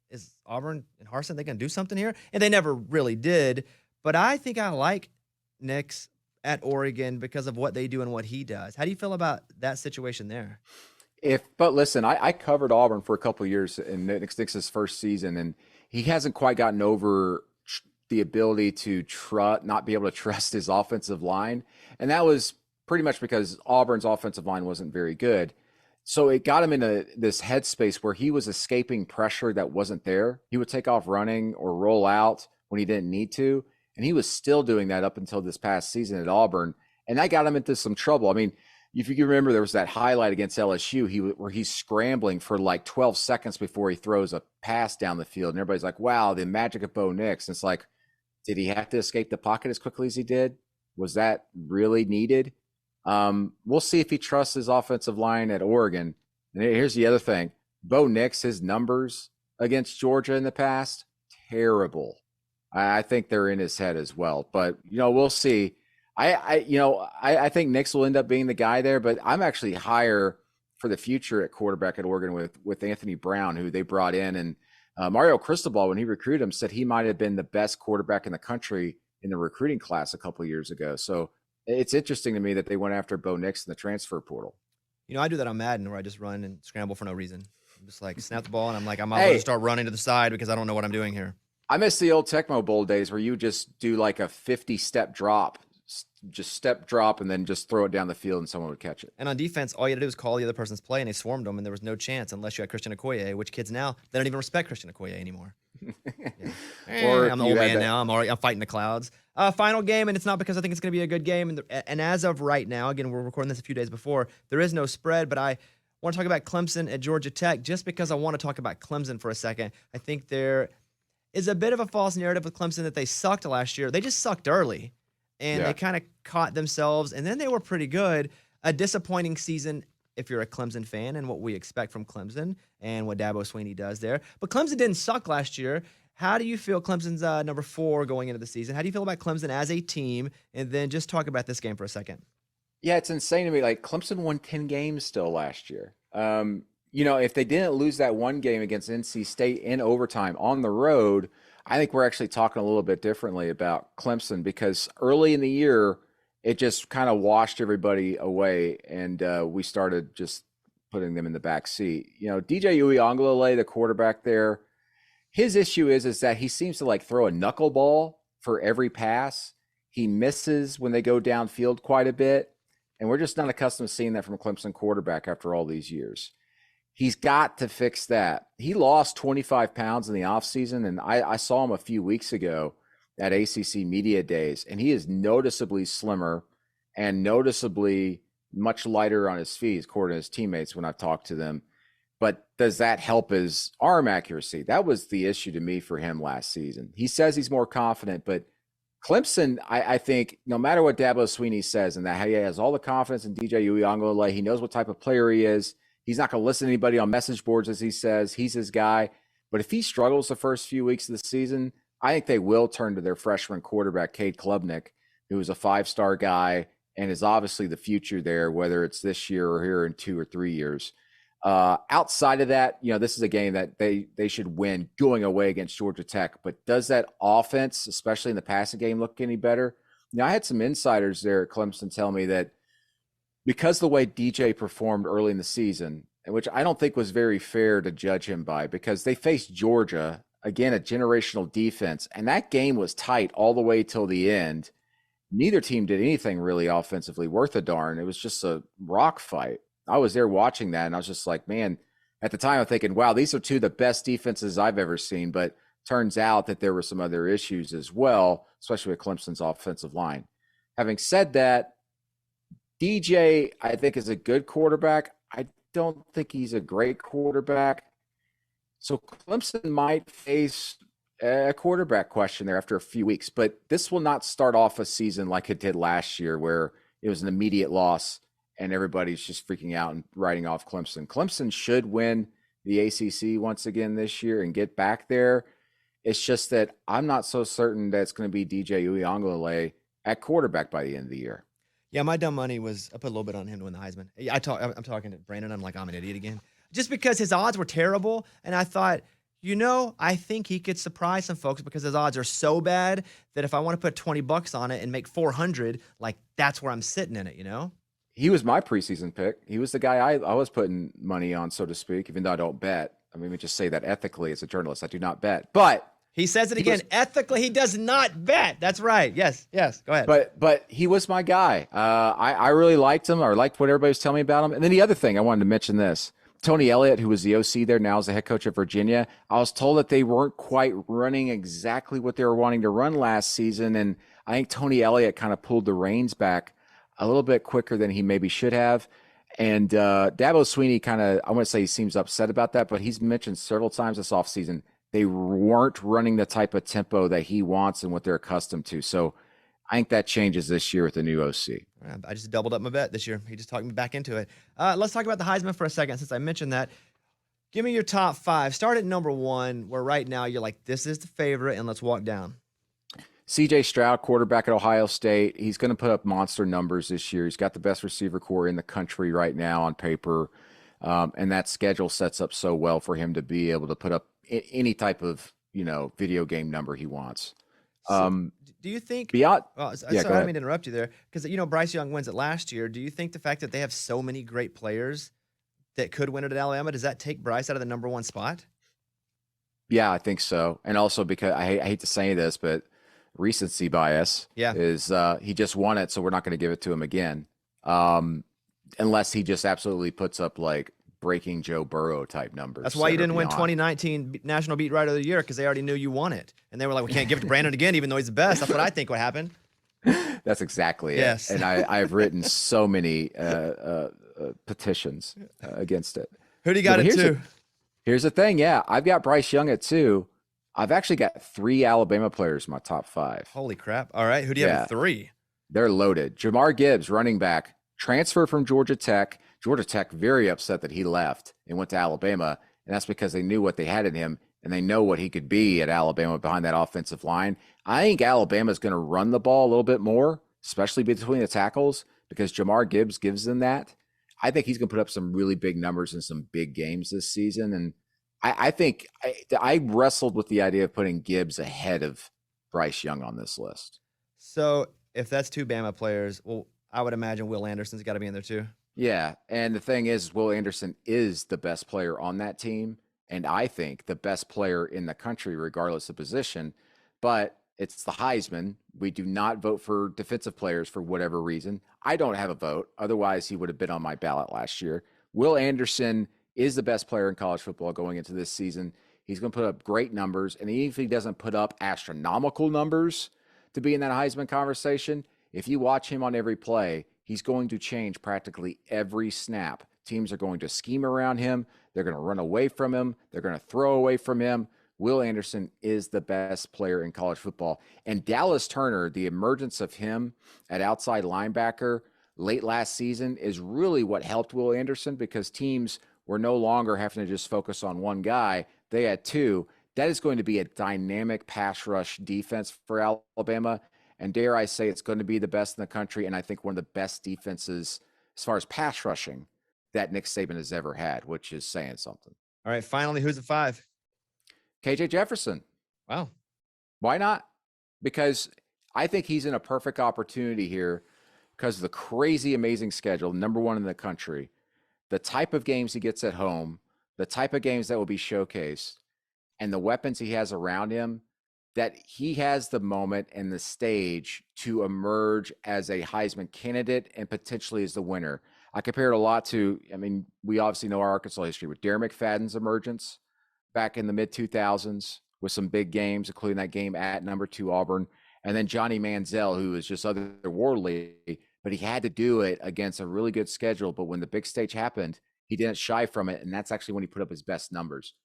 is Auburn and Harsin, they going to do something here? And they never really did. But I think I like Nix at Oregon because of what they do and what he does. How do you feel about that situation there? But listen, I covered Auburn for a couple of years in Nix's first season, and he hasn't quite gotten over the ability to not be able to trust his offensive line. And that was pretty much because Auburn's offensive line wasn't very good. So it got him into this headspace where he was escaping pressure that wasn't there. He would take off running or roll out when he didn't need to. And he was still doing that up until this past season at Auburn. And that got him into some trouble. I mean, if you can remember, there was that highlight against LSU where he's scrambling for like 12 seconds before he throws a pass down the field. And everybody's like, wow, the magic of Bo Nix. And it's like, did he have to escape the pocket as quickly as he did? Was that really needed? We'll see if he trusts his offensive line at Oregon. And here's the other thing. Bo Nix, his numbers against Georgia in the past, terrible. I think they're in his head as well. But, we'll see. I think Nix will end up being the guy there, but I'm actually higher for the future at quarterback at Oregon with Anthony Brown, who they brought in. And Mario Cristobal, when he recruited him, said he might have been the best quarterback in the country in the recruiting class a couple of years ago. So it's interesting to me that they went after Bo Nix in the transfer portal. I do that on Madden where I just run and scramble for no reason. I'm just like snap the ball and I'm like, I might as well start running to the side because I don't know what I'm doing here. I miss the old Tecmo Bowl days where you just do like a 50-step drop. Just step drop and then just throw it down the field and someone would catch it. And on defense, all you had to do was call the other person's play and they swarmed them and there was no chance unless you had Christian Okoye, which kids now, they don't even respect Christian Okoye anymore. Yeah. I'm the old man now. I'm fighting the clouds. Final game, and it's not because I think it's going to be a good game. And as of right now, again, we're recording this a few days before, there is no spread, but I want to talk about Clemson at Georgia Tech just because I want to talk about Clemson for a second. I think there is a bit of a false narrative with Clemson that they sucked last year. They just sucked early, and they kind of caught themselves, and then they were pretty good. A disappointing season if you're a Clemson fan and what we expect from Clemson and what Dabo Swinney does there. But Clemson didn't suck last year. How do you feel Clemson's number 4 going into the season? How do you feel about Clemson as a team? And then just talk about this game for a second. Yeah, it's insane to me. Like, Clemson won 10 games still last year. If they didn't lose that one game against NC State in overtime on the road, I think we're actually talking a little bit differently about Clemson, because early in the year, it just kind of washed everybody away, and we started just putting them in the back seat. DJ Uiagalelei, the quarterback there, his issue is that he seems to like throw a knuckleball for every pass. He misses when they go downfield quite a bit, and we're just not accustomed to seeing that from a Clemson quarterback after all these years. He's got to fix that. He lost 25 pounds in the offseason, and I saw him a few weeks ago at ACC Media Days, and he is noticeably slimmer and noticeably much lighter on his feet, according to his teammates when I've talked to them. But does that help his arm accuracy? That was the issue to me for him last season. He says he's more confident, but Clemson, I think, no matter what Dabo Swinney says, and that he has all the confidence in DJ Uiagalelei, he knows what type of player he is. He's not going to listen to anybody on message boards, as he says. He's his guy. But if he struggles the first few weeks of the season, I think they will turn to their freshman quarterback, Cade Klubnik, who is a 5-star guy and is obviously the future there, whether it's this year or here in 2 or 3 years. Outside of that, this is a game that they should win going away against Georgia Tech. But does that offense, especially in the passing game, look any better? I had some insiders there at Clemson tell me that because the way DJ performed early in the season, which I don't think was very fair to judge him by, because they faced Georgia, again, a generational defense, and that game was tight all the way till the end. Neither team did anything really offensively worth a darn. It was just a rock fight. I was there watching that, and I was just like, man, at the time I'm thinking, wow, these are 2 of the best defenses I've ever seen. But turns out that there were some other issues as well, especially with Clemson's offensive line. Having said that, DJ, I think, is a good quarterback. I don't think he's a great quarterback. So Clemson might face a quarterback question there after a few weeks, but this will not start off a season like it did last year, where it was an immediate loss and everybody's just freaking out and writing off Clemson. Clemson should win the ACC once again this year and get back there. It's just that I'm not so certain that it's going to be DJ Uiagalelei at quarterback by the end of the year. Yeah, my dumb money was I put a little bit on him to win the Heisman. I'm talking to Brandon. I'm like, I'm an idiot again. Just because his odds were terrible, and I thought, I think he could surprise some folks because his odds are so bad that if I want to put $20 on it and make 400, like that's where I'm sitting in it, He was my preseason pick. He was the guy I was putting money on, so to speak, even though I don't bet. I mean, we just say that ethically as a journalist. I do not bet. But he says it again. Ethically, he does not bet. That's right. Yes. Go ahead. But he was my guy. I really liked him. I liked what everybody was telling me about him. And then the other thing, I wanted to mention this. Tony Elliott, who was the OC there, now is the head coach of Virginia. I was told that they weren't quite running exactly what they were wanting to run last season. And I think Tony Elliott kind of pulled the reins back a little bit quicker than he maybe should have. And Dabo Swinney kind of, I want to say he seems upset about that, but he's mentioned several times this offseason they weren't running the type of tempo that he wants and what they're accustomed to. So I think that changes this year with the new OC. I just doubled up my bet this year. He just talked me back into it. Let's talk about the Heisman for a second since I mentioned that. Give me your top 5. Start at number 1, where right now you're like, this is the favorite, and let's walk down. C.J. Stroud, quarterback at Ohio State. He's going to put up monster numbers this year. He's got the best receiver core in the country right now on paper, and that schedule sets up so well for him to be able to put up any type of video game number he wants. Do you think beyond? Sorry, I didn't mean to interrupt you there because Bryce Young wins it last year. Do you think the fact that they have so many great players that could win it at Alabama, does that take Bryce out of the number 1 spot? Yeah, I think so. And also because I hate to say this, but recency bias is he just won it, so we're not going to give it to him again, unless he just absolutely puts up like breaking Joe Burrow type numbers. That's why you didn't win beyond. 2019 National Beat Writer of the Year, because they already knew you won it. And they were like, we can't give it to Brandon again, even though he's the best. That's what I think what happened. That's exactly Yes. it. And I've written so many petitions against it. Who do you got But at 2? Here's the thing. Yeah, I've got Bryce Young at 2. I've actually got 3 Alabama players in my top 5. Holy crap. All right. Who do you have at 3? They're loaded. Jamar Gibbs, running back, transfer from Georgia Tech. Georgia Tech very upset that he left and went to Alabama, and that's because they knew what they had in him, and they know what he could be at Alabama behind that offensive line. I think Alabama's going to run the ball a little bit more, especially between the tackles, because Jamar Gibbs gives them that. I think he's going to put up some really big numbers in some big games this season, and I think I wrestled with the idea of putting Gibbs ahead of Bryce Young on this list. So if that's 2 Bama players, well, I would imagine Will Anderson's got to be in there too. Yeah, and the thing is, Will Anderson is the best player on that team, and I think the best player in the country, regardless of position. But it's the Heisman. We do not vote for defensive players for whatever reason. I don't have a vote. Otherwise, he would have been on my ballot last year. Will Anderson is the best player in college football going into this season. He's going to put up great numbers, and even if he doesn't put up astronomical numbers to be in that Heisman conversation, if you watch him on every play, he's going to change practically every snap. Teams are going to scheme around him. They're going to run away from him. They're going to throw away from him. Will Anderson is the best player in college football. And Dallas Turner, the emergence of him at outside linebacker late last season is really what helped Will Anderson, because teams were no longer having to just focus on one guy. They had 2. That is going to be a dynamic pass rush defense for Alabama. And dare I say, it's going to be the best in the country, and I think one of the best defenses as far as pass rushing that Nick Saban has ever had, which is saying something. All right, finally, who's at 5? KJ Jefferson. Wow. Why not? Because I think he's in a perfect opportunity here because of the crazy, amazing schedule, number 1 in the country, the type of games he gets at home, the type of games that will be showcased, and the weapons he has around him, that he has the moment and the stage to emerge as a Heisman candidate and potentially as the winner. I compare it a lot to, we obviously know our Arkansas history with Darren McFadden's emergence back in the mid-2000s with some big games, including that game at number 2 Auburn, and then Johnny Manziel, who was just otherworldly, but he had to do it against a really good schedule. But when the big stage happened, he didn't shy from it, and that's actually when he put up his best numbers.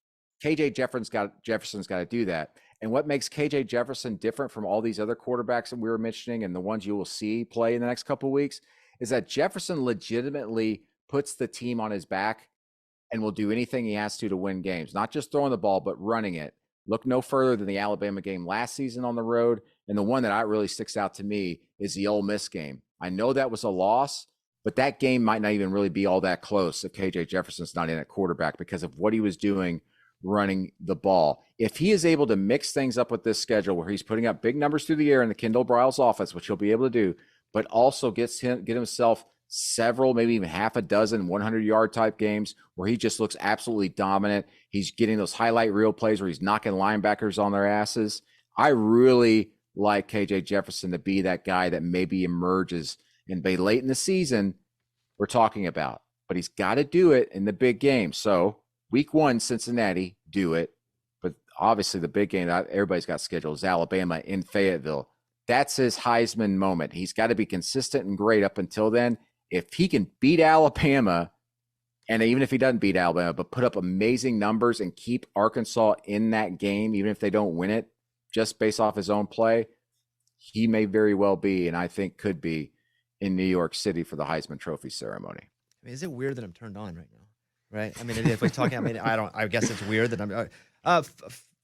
KJ Jefferson's got to do that. And what makes KJ Jefferson different from all these other quarterbacks that we were mentioning and the ones you will see play in the next couple of weeks is that Jefferson legitimately puts the team on his back and will do anything he has to win games, not just throwing the ball, but running it. Look no further than the Alabama game last season on the road. And the one that really sticks out to me is the Ole Miss game. I know that was a loss, but that game might not even really be all that close if KJ Jefferson's not in at quarterback because of what he was doing running the ball. If he is able to mix things up with this schedule where he's putting up big numbers through the air in the Kendall Briles offense, which he'll be able to do, but also get himself several, maybe even half a dozen 100-yard type games where he just looks absolutely dominant. He's getting those highlight reel plays where he's knocking linebackers on their asses. I really like KJ Jefferson to be that guy that maybe emerges and be late in the season we're talking about, but he's got to do it in the big game. So Week 1, Cincinnati, do it. But obviously the big game that everybody's got scheduled is Alabama in Fayetteville. That's his Heisman moment. He's got to be consistent and great up until then. If he can beat Alabama, and even if he doesn't beat Alabama, but put up amazing numbers and keep Arkansas in that game, even if they don't win it, just based off his own play, he may very well be, and I think could be, in New York City for the Heisman Trophy ceremony. Is it weird that I'm turned on right now? Right. If we're talking, I guess it's weird that I'm.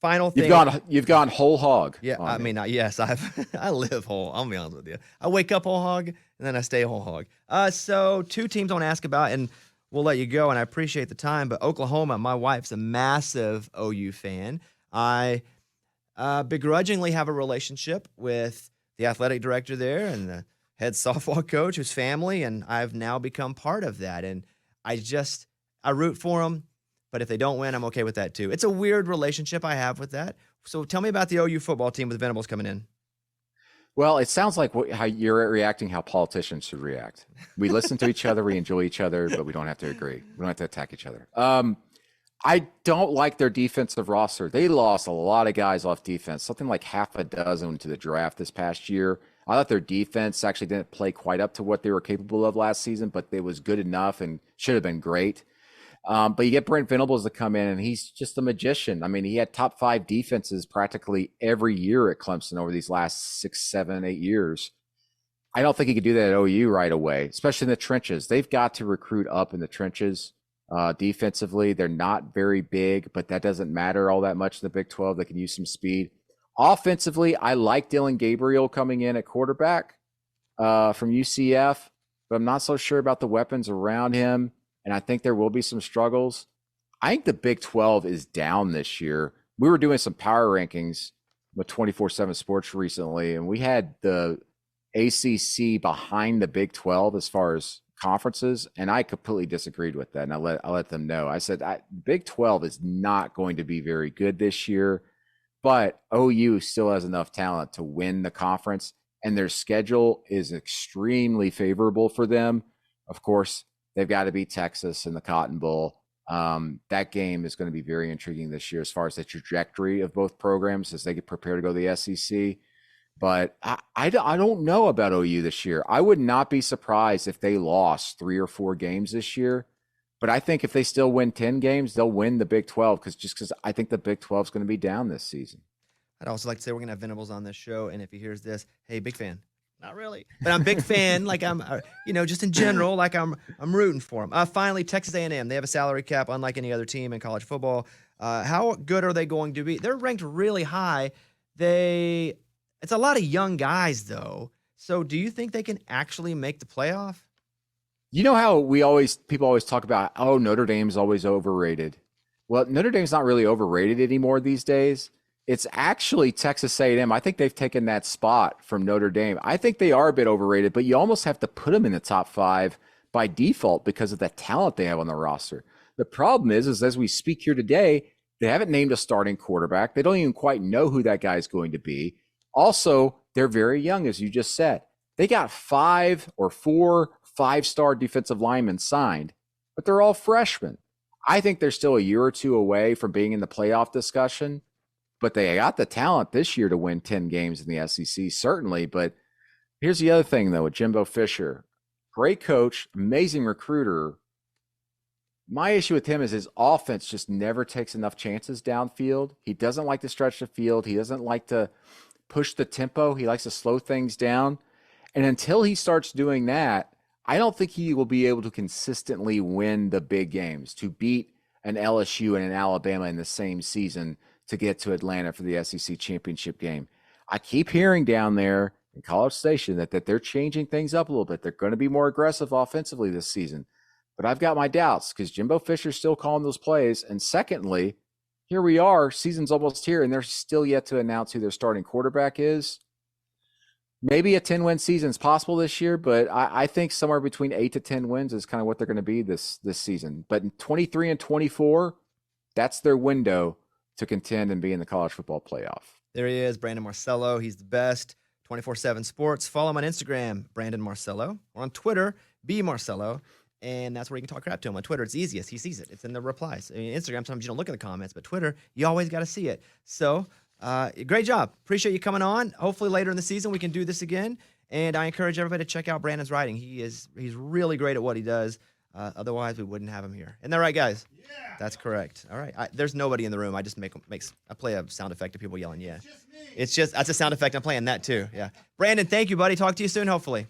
Final thing. You've gone whole hog. Yeah. Yes. I live whole. I'll be honest with you. I wake up whole hog and then I stay whole hog. So 2 teams I want to ask about, and we'll let you go. And I appreciate the time. But Oklahoma, my wife's a massive OU fan. I begrudgingly have a relationship with the athletic director there and the head softball coach, whose family, and I've now become part of that. And I root for them, but if they don't win, I'm okay with that too. It's a weird relationship I have with that. So tell me about the OU football team with Venables coming in. Well, it sounds like how you're reacting, how politicians should react. We listen to each other, we enjoy each other, but we don't have to agree. We don't have to attack each other. I don't like their defensive roster. They lost a lot of guys off defense, something like half a dozen to the draft this past year. I thought their defense actually didn't play quite up to what they were capable of last season, but it was good enough and should have been great. But you get Brent Venables to come in, and he's just a magician. I mean, he had top 5 defenses practically every year at Clemson over these last 6, 7, 8 years. I don't think he could do that at OU right away, especially in the trenches. They've got to recruit up in the trenches defensively. They're not very big, but that doesn't matter all that much in the Big 12. They can use some speed. Offensively, I like Dylan Gabriel coming in at quarterback from UCF, but I'm not so sure about the weapons around him. And I think there will be some struggles. I think the Big 12 is down this year. We were doing some power rankings with 24/7 Sports recently, and we had the ACC behind the Big 12 as far as conferences, and I completely disagreed with that. And I'll let them know. I said Big 12 is not going to be very good this year, but OU still has enough talent to win the conference, and their schedule is extremely favorable for them. Of course, they've got to beat Texas in the Cotton Bowl. That game is going to be very intriguing this year as far as the trajectory of both programs as they get prepared to go to the SEC. But I don't know about OU this year. I would not be surprised if they lost 3 or 4 games this year. But I think if they still win 10 games, they'll win the Big 12 because I think the Big 12 is going to be down this season. I'd also like to say we're going to have Venables on this show, and if he hears this, hey, big fan. Not really, but I'm a big fan. Like I'm, just in general, like I'm rooting for him. Finally, Texas A&M. They have a salary cap unlike any other team in college football. How good are they going to be? They're ranked really high. It's a lot of young guys though. So do you think they can actually make the playoff? You know how people always talk about, oh, Notre Dame's always overrated. Well, Notre Dame's not really overrated anymore these days. It's actually Texas A&M. I think they've taken that spot from Notre Dame. I think they are a bit overrated, but you almost have to put them in the top 5 by default because of the talent they have on the roster. The problem is as we speak here today, they haven't named a starting quarterback. They don't even quite know who that guy is going to be. Also, they're very young, as you just said. They got 4 5-star defensive linemen signed, but they're all freshmen. I think they're still a year or 2 away from being in the playoff discussion. But they got the talent this year to win 10 games in the SEC, certainly. But here's the other thing, though, with Jimbo Fisher. Great coach, amazing recruiter. My issue with him is his offense just never takes enough chances downfield. He doesn't like to stretch the field. He doesn't like to push the tempo. He likes to slow things down. And until he starts doing that, I don't think he will be able to consistently win the big games, to beat an LSU and an Alabama in the same season to get to Atlanta for the SEC championship game. I keep hearing down there in College Station that they're changing things up a little bit. They're going to be more aggressive offensively this season. But I've got my doubts because Jimbo Fisher's still calling those plays. And secondly, here we are, season's almost here, and they're still yet to announce who their starting quarterback is. Maybe a 10-win season is possible this year, but I think somewhere between 8 to 10 wins is kind of what they're going to be this season. But in 23 and 24, that's their window to contend and be in the college football playoff. There he is, Brandon Marcello. He's the best. 24/7 Sports. Follow him on Instagram, Brandon Marcello, or on Twitter, bmarcello, and that's where you can talk crap to him. On Twitter, it's easiest. He sees it. It's in the replies. Instagram, sometimes you don't look at the comments, but Twitter, you always got to see it. So, great job. Appreciate you coming on. Hopefully later in the season we can do this again, and I encourage everybody to check out Brandon's writing. He's really great at what he does. Otherwise, we wouldn't have him here. Isn't that right, guys? Yeah. That's correct. All right. There's nobody in the room. I just I play a sound effect of people yelling, yeah. That's a sound effect. I'm playing that too. Yeah. Brandon, thank you, buddy. Talk to you soon, hopefully.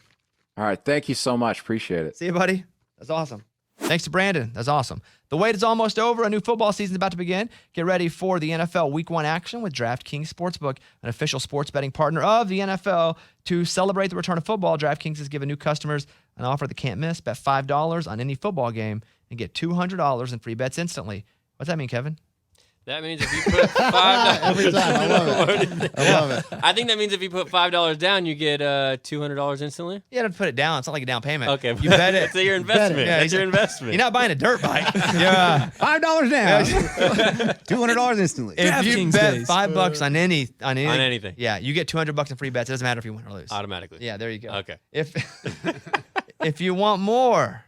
All right. Thank you so much. Appreciate it. See you, buddy. That's awesome. Thanks to Brandon. That's awesome. The wait is almost over. A new football season is about to begin. Get ready for the NFL Week 1 action with DraftKings Sportsbook, an official sports betting partner of the NFL. To celebrate the return of football, DraftKings has given new customers an offer that can't miss. Bet $5 on any football game and get $200 in free bets instantly. What's that mean, Kevin? That means if you put $5 Every time. I love it. I love it. I think that means if you put $5 down, you get $200 instantly. You got to put it down. It's not like a down payment. Okay, You bet it. That's your investment. Yeah, That's your investment. You're not buying a dirt bike. Yeah. $5 down. $200 instantly. If you DraftKings bet days. $5 on anything, Yeah, you get $200 in free bets. It doesn't matter if you win or lose. automatically. Yeah, there you go. Okay. If you want more,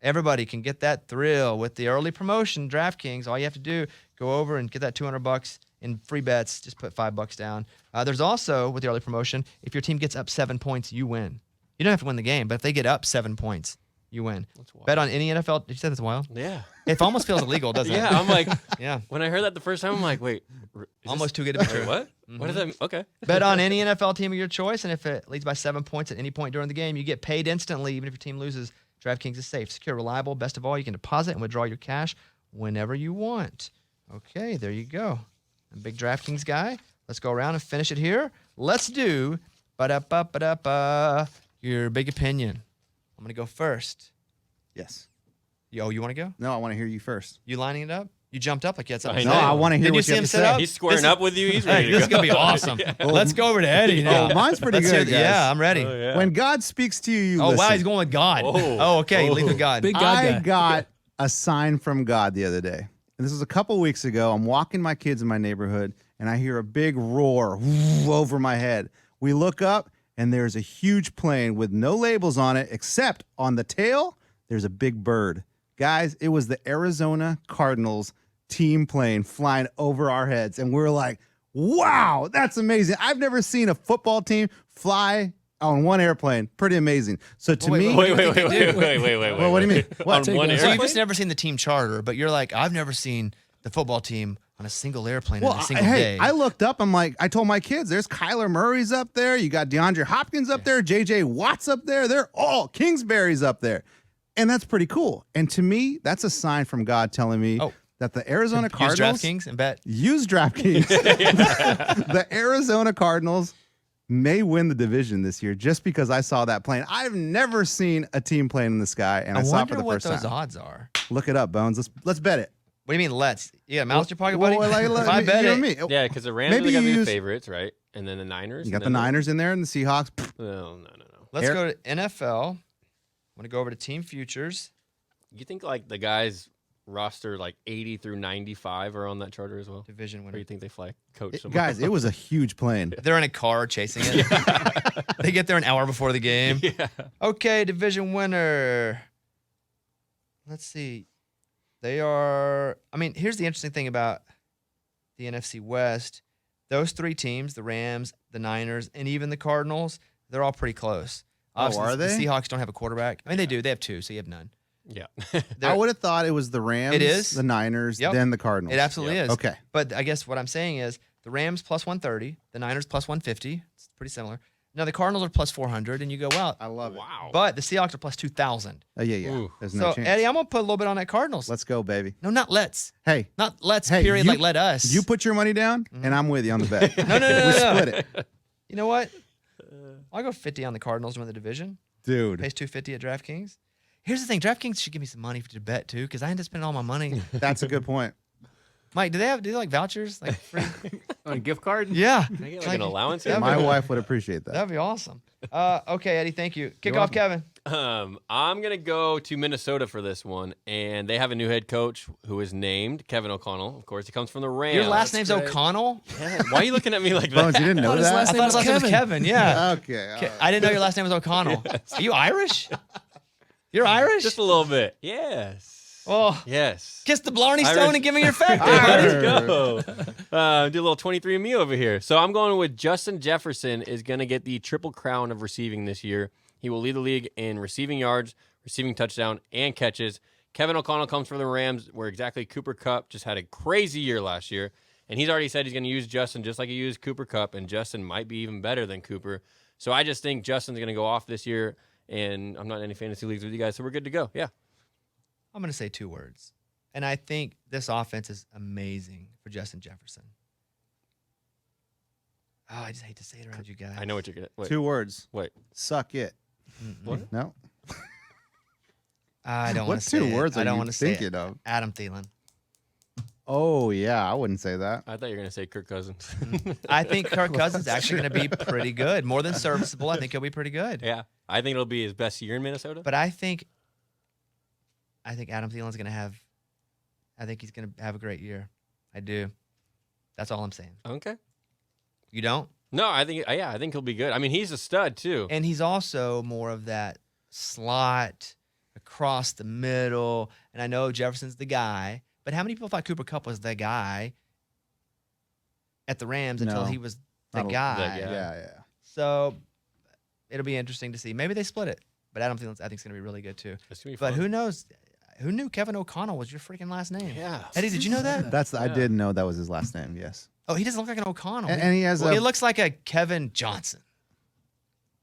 everybody can get that thrill with the early promotion. DraftKings. All you have to do, go over and get that $200 in free bets. Just put $5 down. There's also with the early promotion, if your team gets up 7 points, you win. You don't have to win the game, but if they get up 7 points, you win. Bet on any NFL. Did you say that's wild? Yeah. It almost feels illegal, doesn't Yeah, it? I'm like, Yeah. when I heard that the first time, I'm like, wait. Almost too good to be true. What? What does that mean? Okay. Bet on any NFL team of your choice, and if it leads by 7 points at any point during the game, you get paid instantly, even if your team loses. DraftKings is safe, secure, reliable. Best of all, you can deposit and withdraw your cash whenever you want. Okay, there you go. I'm a big DraftKings guy. Let's go around and finish it here. Let's do your big opinion. I'm going to go first. Yes. Yo, you want to go? No, I want to hear you first. You lining it up? You jumped up like you had something I to know. say. No, I want to hear Did you what see you him have to sit say. up? He's squaring This- up with you. He's ready Hey, to this is go. going to be awesome. Let's go over to Eddie now. Mine's pretty Let's good, hear guys. Yeah, I'm ready. Oh, yeah. When God speaks to you, you Oh, listen. wow, he's going with God. Whoa. Oh, okay. Whoa. Leave with God. Big God I guy. got a sign from God the other day. And this was a couple weeks ago. I'm walking my kids in my neighborhood, and I hear a big roar over my head. We look up, and there's a huge plane with no labels on it, except on the tail, there's a big bird. Guys, it was the Arizona Cardinals team plane flying over our heads. And we're like, wow, that's amazing. I've never seen a football team fly on one airplane. Pretty amazing. So to me, Wait. Well, what do you mean? What? On one So you've airplane? just never seen the team charter, but you're like, I've never seen the football team on a single airplane in a single day. I looked up. I'm like, I told my kids, there's Kyler Murray's up there. You got DeAndre Hopkins up there. J.J. Watt's up there. They're all Kingsbury's up there. And that's pretty cool. And to me, that's a sign from God telling me that the Arizona Use Cardinals DraftKings and bet. use DraftKings. The Arizona Cardinals may win the division this year just because I saw that plane. I've never seen a team plane in the sky, and I saw it for wonder the what first those time. odds are. Look it up, Bones. Let's bet it. What do you mean, let's? You got a mouse in your pocket, buddy? Well, If I bet you it, and me. Yeah, because the Rams Maybe are going to you be the use- favorites, right? And then the Niners. You got and the then Niners in there and the Seahawks. No. let's go to NFL. I'm going to go over to team futures. You think like the guys roster like 80 through 95 are on that charter as well? Division Or winner. you think they fly coach somewhere? Guys, it was a huge plane. They're in a car chasing it. They get there an hour before the game. Yeah. Okay, division winner. Let's see. They are, I mean, here's the interesting thing about the NFC West. Those three teams, the Rams, the Niners, and even the Cardinals, they're all pretty close. Obviously, are they? The Seahawks don't have a quarterback. I mean, they do. They have two, so you have none. Yeah. I would have thought it was the Rams, It is? the Niners, Yep. then the Cardinals. It absolutely is. Okay. But I guess what I'm saying is the Rams plus 130, the Niners plus 150. It's pretty similar. Now the Cardinals are plus 400, and you go, well, I love it. Wow. but the Seahawks are plus 2,000. Yeah. Ooh. There's no So, chance. Eddie, I'm going to put a little bit on that Cardinals. Let's go, baby. No, not let's. Hey, Not let's, Hey, period, you- like let us. you put your money down, and I'm with you on the bet. no, we split it. You know what? I'll go 50 on the Cardinals to win the division. Dude. Pays 250 at DraftKings. Here's the thing. DraftKings should give me some money to bet, too, because I end up spending all my money. That's a good point. Mike, do they like vouchers? Like free? On a gift card? Yeah. Can I get like an allowance? Yeah, My wife would appreciate that. That'd be awesome. Okay, Eddie, thank you. Kickoff Kevin. I'm going to go to Minnesota for this one, and they have a new head coach who is named Kevin O'Connell. Of course, he comes from the Rams. Your last name's great. O'Connell? Yeah. Why are you looking at me like Bones, that? you didn't know his that? last I name thought was his last name was Kevin. Kevin, yeah. Okay. I didn't know your last name was O'Connell. Are you Irish? You're Irish? Just a little bit. Yes. Oh, Yes. kiss the Blarney Irish. Stone and give me your fact there, buddy. Let's go. Do a little 23andMe over here. So I'm going with Justin Jefferson is going to get the triple crown of receiving this year. He will lead the league in receiving yards, receiving touchdown, and catches. Kevin O'Connell comes from the Rams, where exactly Cooper Kupp just had a crazy year last year. And he's already said he's going to use Justin just like he used Cooper Kupp, and Justin might be even better than Cooper. So I just think Justin's going to go off this year, and I'm not in any fantasy leagues with you guys, so we're good to go. Yeah. I'm going to say two words. And I think this offense is amazing for Justin Jefferson. Oh, I just hate to say it around you guys. I know what you're going to wait. 2 words. Wait. Suck it. What? No? I don't What want to say 2 it. words I are don't you want to say it. thinking of? Adam Thielen. Oh, yeah. I wouldn't say that. I thought you were going to say Kirk Cousins. I think Kirk Cousins is actually going to be pretty good. More than serviceable. I think he'll be pretty good. Yeah. I think it'll be his best year in Minnesota. But I think Adam Thielen's going to have – I think he's going to have a great year. I do. That's all I'm saying. Okay. You don't? No, I think he'll be good. I mean, he's a stud too. And he's also more of that slot across the middle. And I know Jefferson's the guy, but how many people thought Cooper Kupp was the guy at the Rams until he was the guy? Yeah. So it'll be interesting to see. Maybe they split it, but Adam Thielen I think is going to be really good too. It's gonna be But fun. who knows? Who knew Kevin O'Connell was your freaking last name? Yeah. Eddie, did you know that? I did know that was his last name, yes. Oh, he doesn't look like an O'Connell. And he has he looks like a Kevin Johnson.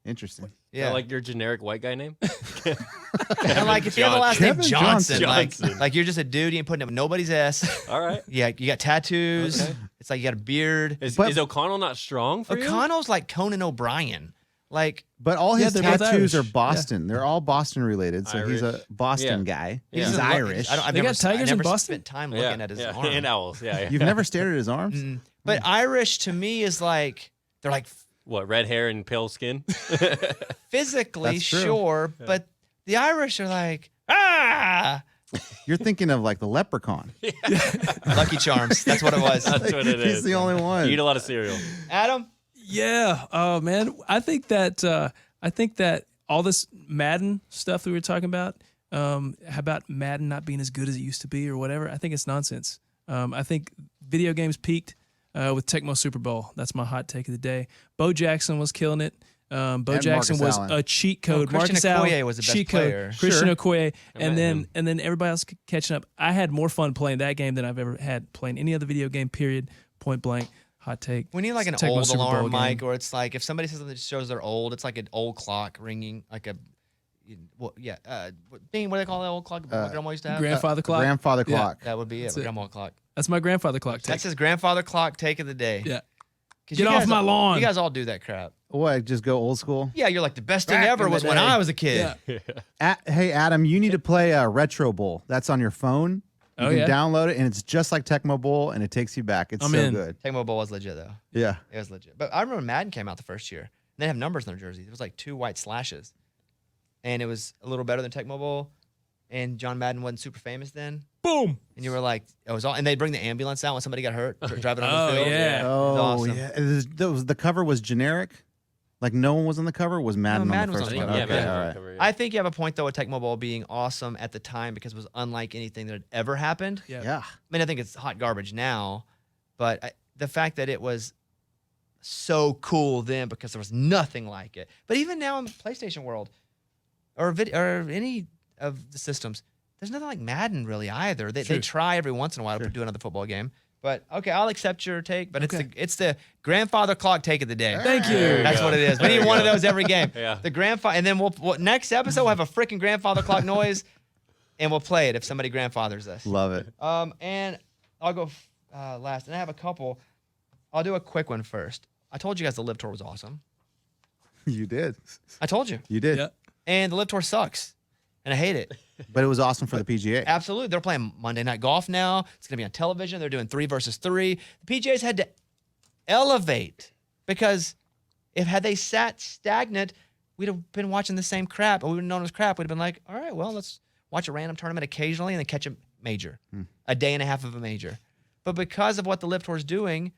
Interesting. Yeah. Like your generic white guy name? And like if you have the last Kevin name Johnson, Johnson. like you're just a dude, you ain't putting up nobody's S. All right. Yeah, you got tattoos. Okay. It's like you got a beard. Is But- O'Connell not strong for you? O'Connell's like Conan O'Brien. Like But all his they're both tattoos Irish. are Boston. They're all Boston related. So he's a Irish. Boston Yeah. guy. Yeah. He's doesn't look- Irish. I've They never, got tigers I in never Boston? spent time looking at his arm. And owls. Yeah. You've never stared at his arms? But Irish to me is like they're like What, red hair and pale skin? physically That's true. sure, but the Irish are like ah. You're thinking of like the leprechaun. Lucky Charms. That's what it was. That's what it is. He's the only one. You eat a lot of cereal. Adam. Yeah. Oh man, I think that all this Madden stuff that we were talking about Madden not being as good as it used to be or whatever, I think it's nonsense. I think video games peaked with Tecmo Super Bowl. That's my hot take of the day. Bo Jackson was killing it. Bo Jackson Marcus was Allen. a cheat code. Christian Marcus Okoye Allen was the best cheat player. code. Christian Sure. Okoye, and met then everybody else catching up. I had more fun playing that game than I've ever had playing any other video game. Period. Point blank. Hot take. We need like an Tecmo old Super Bowl alarm, game. Mike, or it's like if somebody says something that shows they're old, it's like an old clock ringing, like a, well, yeah, thing. What do they call that old clock? What grandma used to have? Grandfather clock. Grandfather Yeah. clock. That would be it. That's My it. grandma clock. That's my grandfather clock take. That's his grandfather clock take of the day. Yeah. 'Cause Get you off guys my all- lawn. You guys all do that crap. What? Just go old school? Yeah, you're like the best thing Back ever in the was when day. I was a kid. Yeah. Hey, Adam, you need to play Retro Bowl. That's on your phone. You Oh, can yeah? download it, and it's just like Tecmo Bowl, and it takes you back. It's I'm so in. good. Tecmo Bowl was legit though. Yeah. It was legit. But I remember Madden came out the first year. And they have numbers in their jerseys. It was like 2 white slashes, and it was a little better than Tecmo Bowl. And John Madden wasn't super famous then. Boom. And you were like, it was all, and they'd bring the ambulance out when somebody got hurt, driving on Oh, the field. yeah. Oh, awesome. yeah. The cover was generic. Like no one was on the cover. Was Madden Madden on was the on first the one? cover. Okay, Yeah, all Madden right. cover, I think you have a point though with Tecmo Bowl being awesome at the time because it was unlike anything that had ever happened. Yeah. Yeah. I mean, I think it's hot garbage now, but the fact that it was so cool then because there was nothing like it. But even now in the PlayStation world or any of the systems, there's nothing like Madden really either. They try every once in a while to do another football game. But okay, I'll accept your take. But it's the grandfather clock take of the day. Thank you. That's what it is. We need one of those every game. Yeah. The grandfather, and then we'll next episode we'll have a freaking grandfather clock noise, and we'll play it if somebody grandfathers us. Love it. And I'll go last, and I have a couple. I'll do a quick one first. I told you guys the Live Tour was awesome. You did. I told you. You did. Yeah. And the Live Tour sucks, and I hate it. But it was awesome for the PGA. Absolutely. They're playing Monday Night Golf now. It's going to be on television. They're doing 3 versus 3. The PGA's had to elevate because had they sat stagnant, we'd have been watching the same crap, and we would have known it was crap. We'd have been like, all right, well, let's watch a random tournament occasionally and then catch a major, a day and a half of a major. But because of what the Live Tour is doing,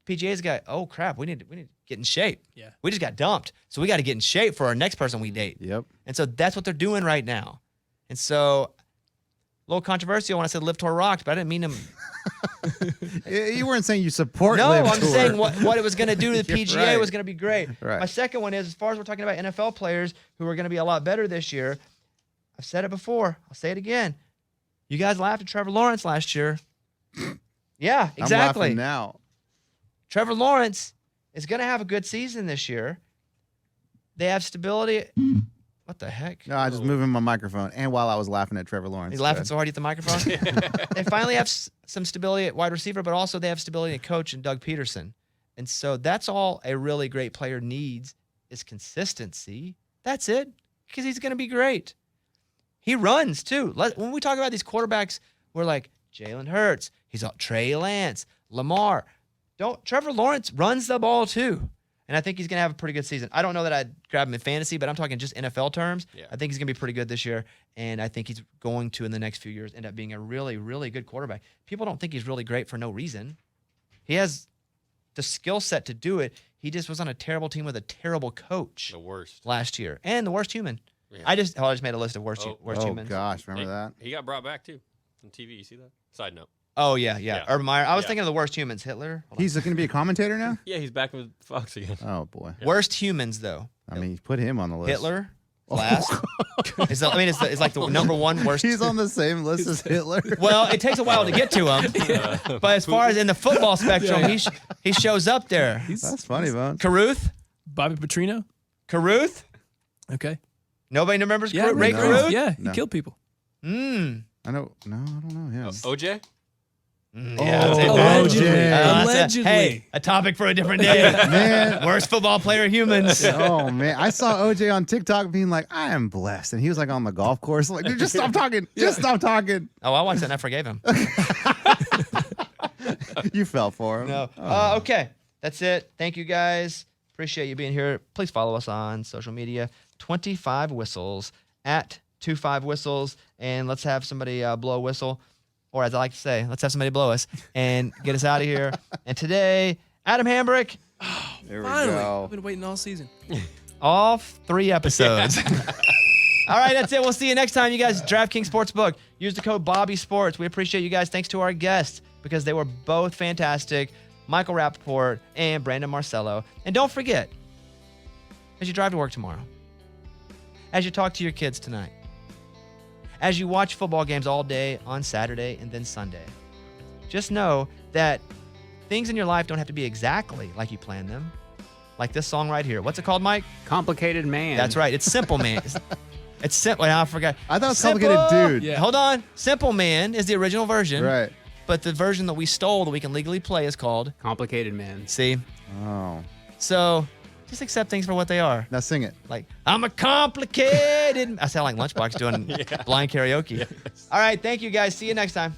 PGA's got, oh crap, we need to get in shape. Yeah. We just got dumped, so we got to get in shape for our next person we date. Yep. And so that's what they're doing right now. And so, a little controversial when I said Live Tour rocked, but I didn't mean them. You weren't saying you support No, Live I'm Tour. saying what it was going to do to the You're PGA right. was going to be great. Right. My second one is, as far as we're talking about NFL players who are going to be a lot better this year, I've said it before. I'll say it again. You guys laughed at Trevor Lawrence last year. Yeah, I'm exactly. laughing now. Trevor Lawrence is going to have a good season this year. They have stability. What the heck? No, I just moving my microphone. And while I was laughing at Trevor Lawrence. He's laughing so hard at the microphone. They finally have some stability at wide receiver, but also they have stability in coach and Doug Peterson. And so that's all a really great player needs is consistency. That's it, because he's going to be great. He runs too. When we talk about these quarterbacks, we're like, Jalen Hurts. He's got Trey Lance, Lamar. Trevor Lawrence runs the ball too. And I think he's going to have a pretty good season. I don't know that I'd grab him in fantasy, but I'm talking just NFL terms. Yeah. I think he's going to be pretty good this year. And I think he's going to, in the next few years, end up being a really, really good quarterback. People don't think he's really great for no reason. He has the skill set to do it. He just was on a terrible team with a terrible coach. The worst. Last year. And the worst human. Yeah. I just made a list of worst humans. Oh, gosh. Remember that? He got brought back, too, on TV. You see that? Side note. Oh, yeah. Urban Meyer. I was Yeah. thinking of the worst humans. Hitler. Hold on. He's going to be a commentator now? Yeah, he's back with Fox again. Oh, boy. Worst humans, though. I mean, put him on the list. Hitler. Last. It's like the number one worst. He's on the same list as Hitler. Well, it takes a while to get to him. But as far as in the football spectrum, he shows up there. That's funny, Bones. Caruth? Bobby Petrino. Caruth? Okay. Nobody remembers Yeah, Ray no. Caruth? Yeah, he No. killed people. I know. No, I don't know him. OJ? Yeah, that's it. Allegedly. That's Allegedly. Hey, a topic for a different day. Man. Worst football player humans. Oh man, I saw OJ on TikTok being like, "I am blessed," and he was like on the golf course, like, "Dude, just stop talking, just stop talking." Oh, I watched that and I forgave him. You fell for him. No. Oh. Okay. That's it. Thank you guys. Appreciate you being here. Please follow us on social media. 25 Whistles at 25 Whistles. And let's have somebody blow a whistle. Or as I like to say, let's have somebody blow us and get us out of here. And today, Adam Hambrick, There we Finally. go. I've been waiting all season. all 3 episodes. All right, that's it. We'll see you next time, you guys. DraftKings Sportsbook. Use the code Bobby Sports. We appreciate you guys. Thanks to our guests because they were both fantastic. Michael Rapaport and Brandon Marcello. And don't forget, as you drive to work tomorrow, as you talk to your kids tonight, as you watch football games all day on Saturday and then Sunday, just know that things in your life don't have to be exactly like you planned them. Like this song right here. What's it called, Mike? Complicated Man. That's right. It's Simple Man. It's simple. I forgot. I thought it was Simple- Complicated Dude. Yeah. Hold on. Simple Man is the original version. Right. But the version that we stole that we can legally play is called Complicated Man. See? Oh, So just accept things for what they are. now sing it. Like, I'm a complicated. I sound like Lunchbox doing blind karaoke. All right. Thank you guys. See you next time.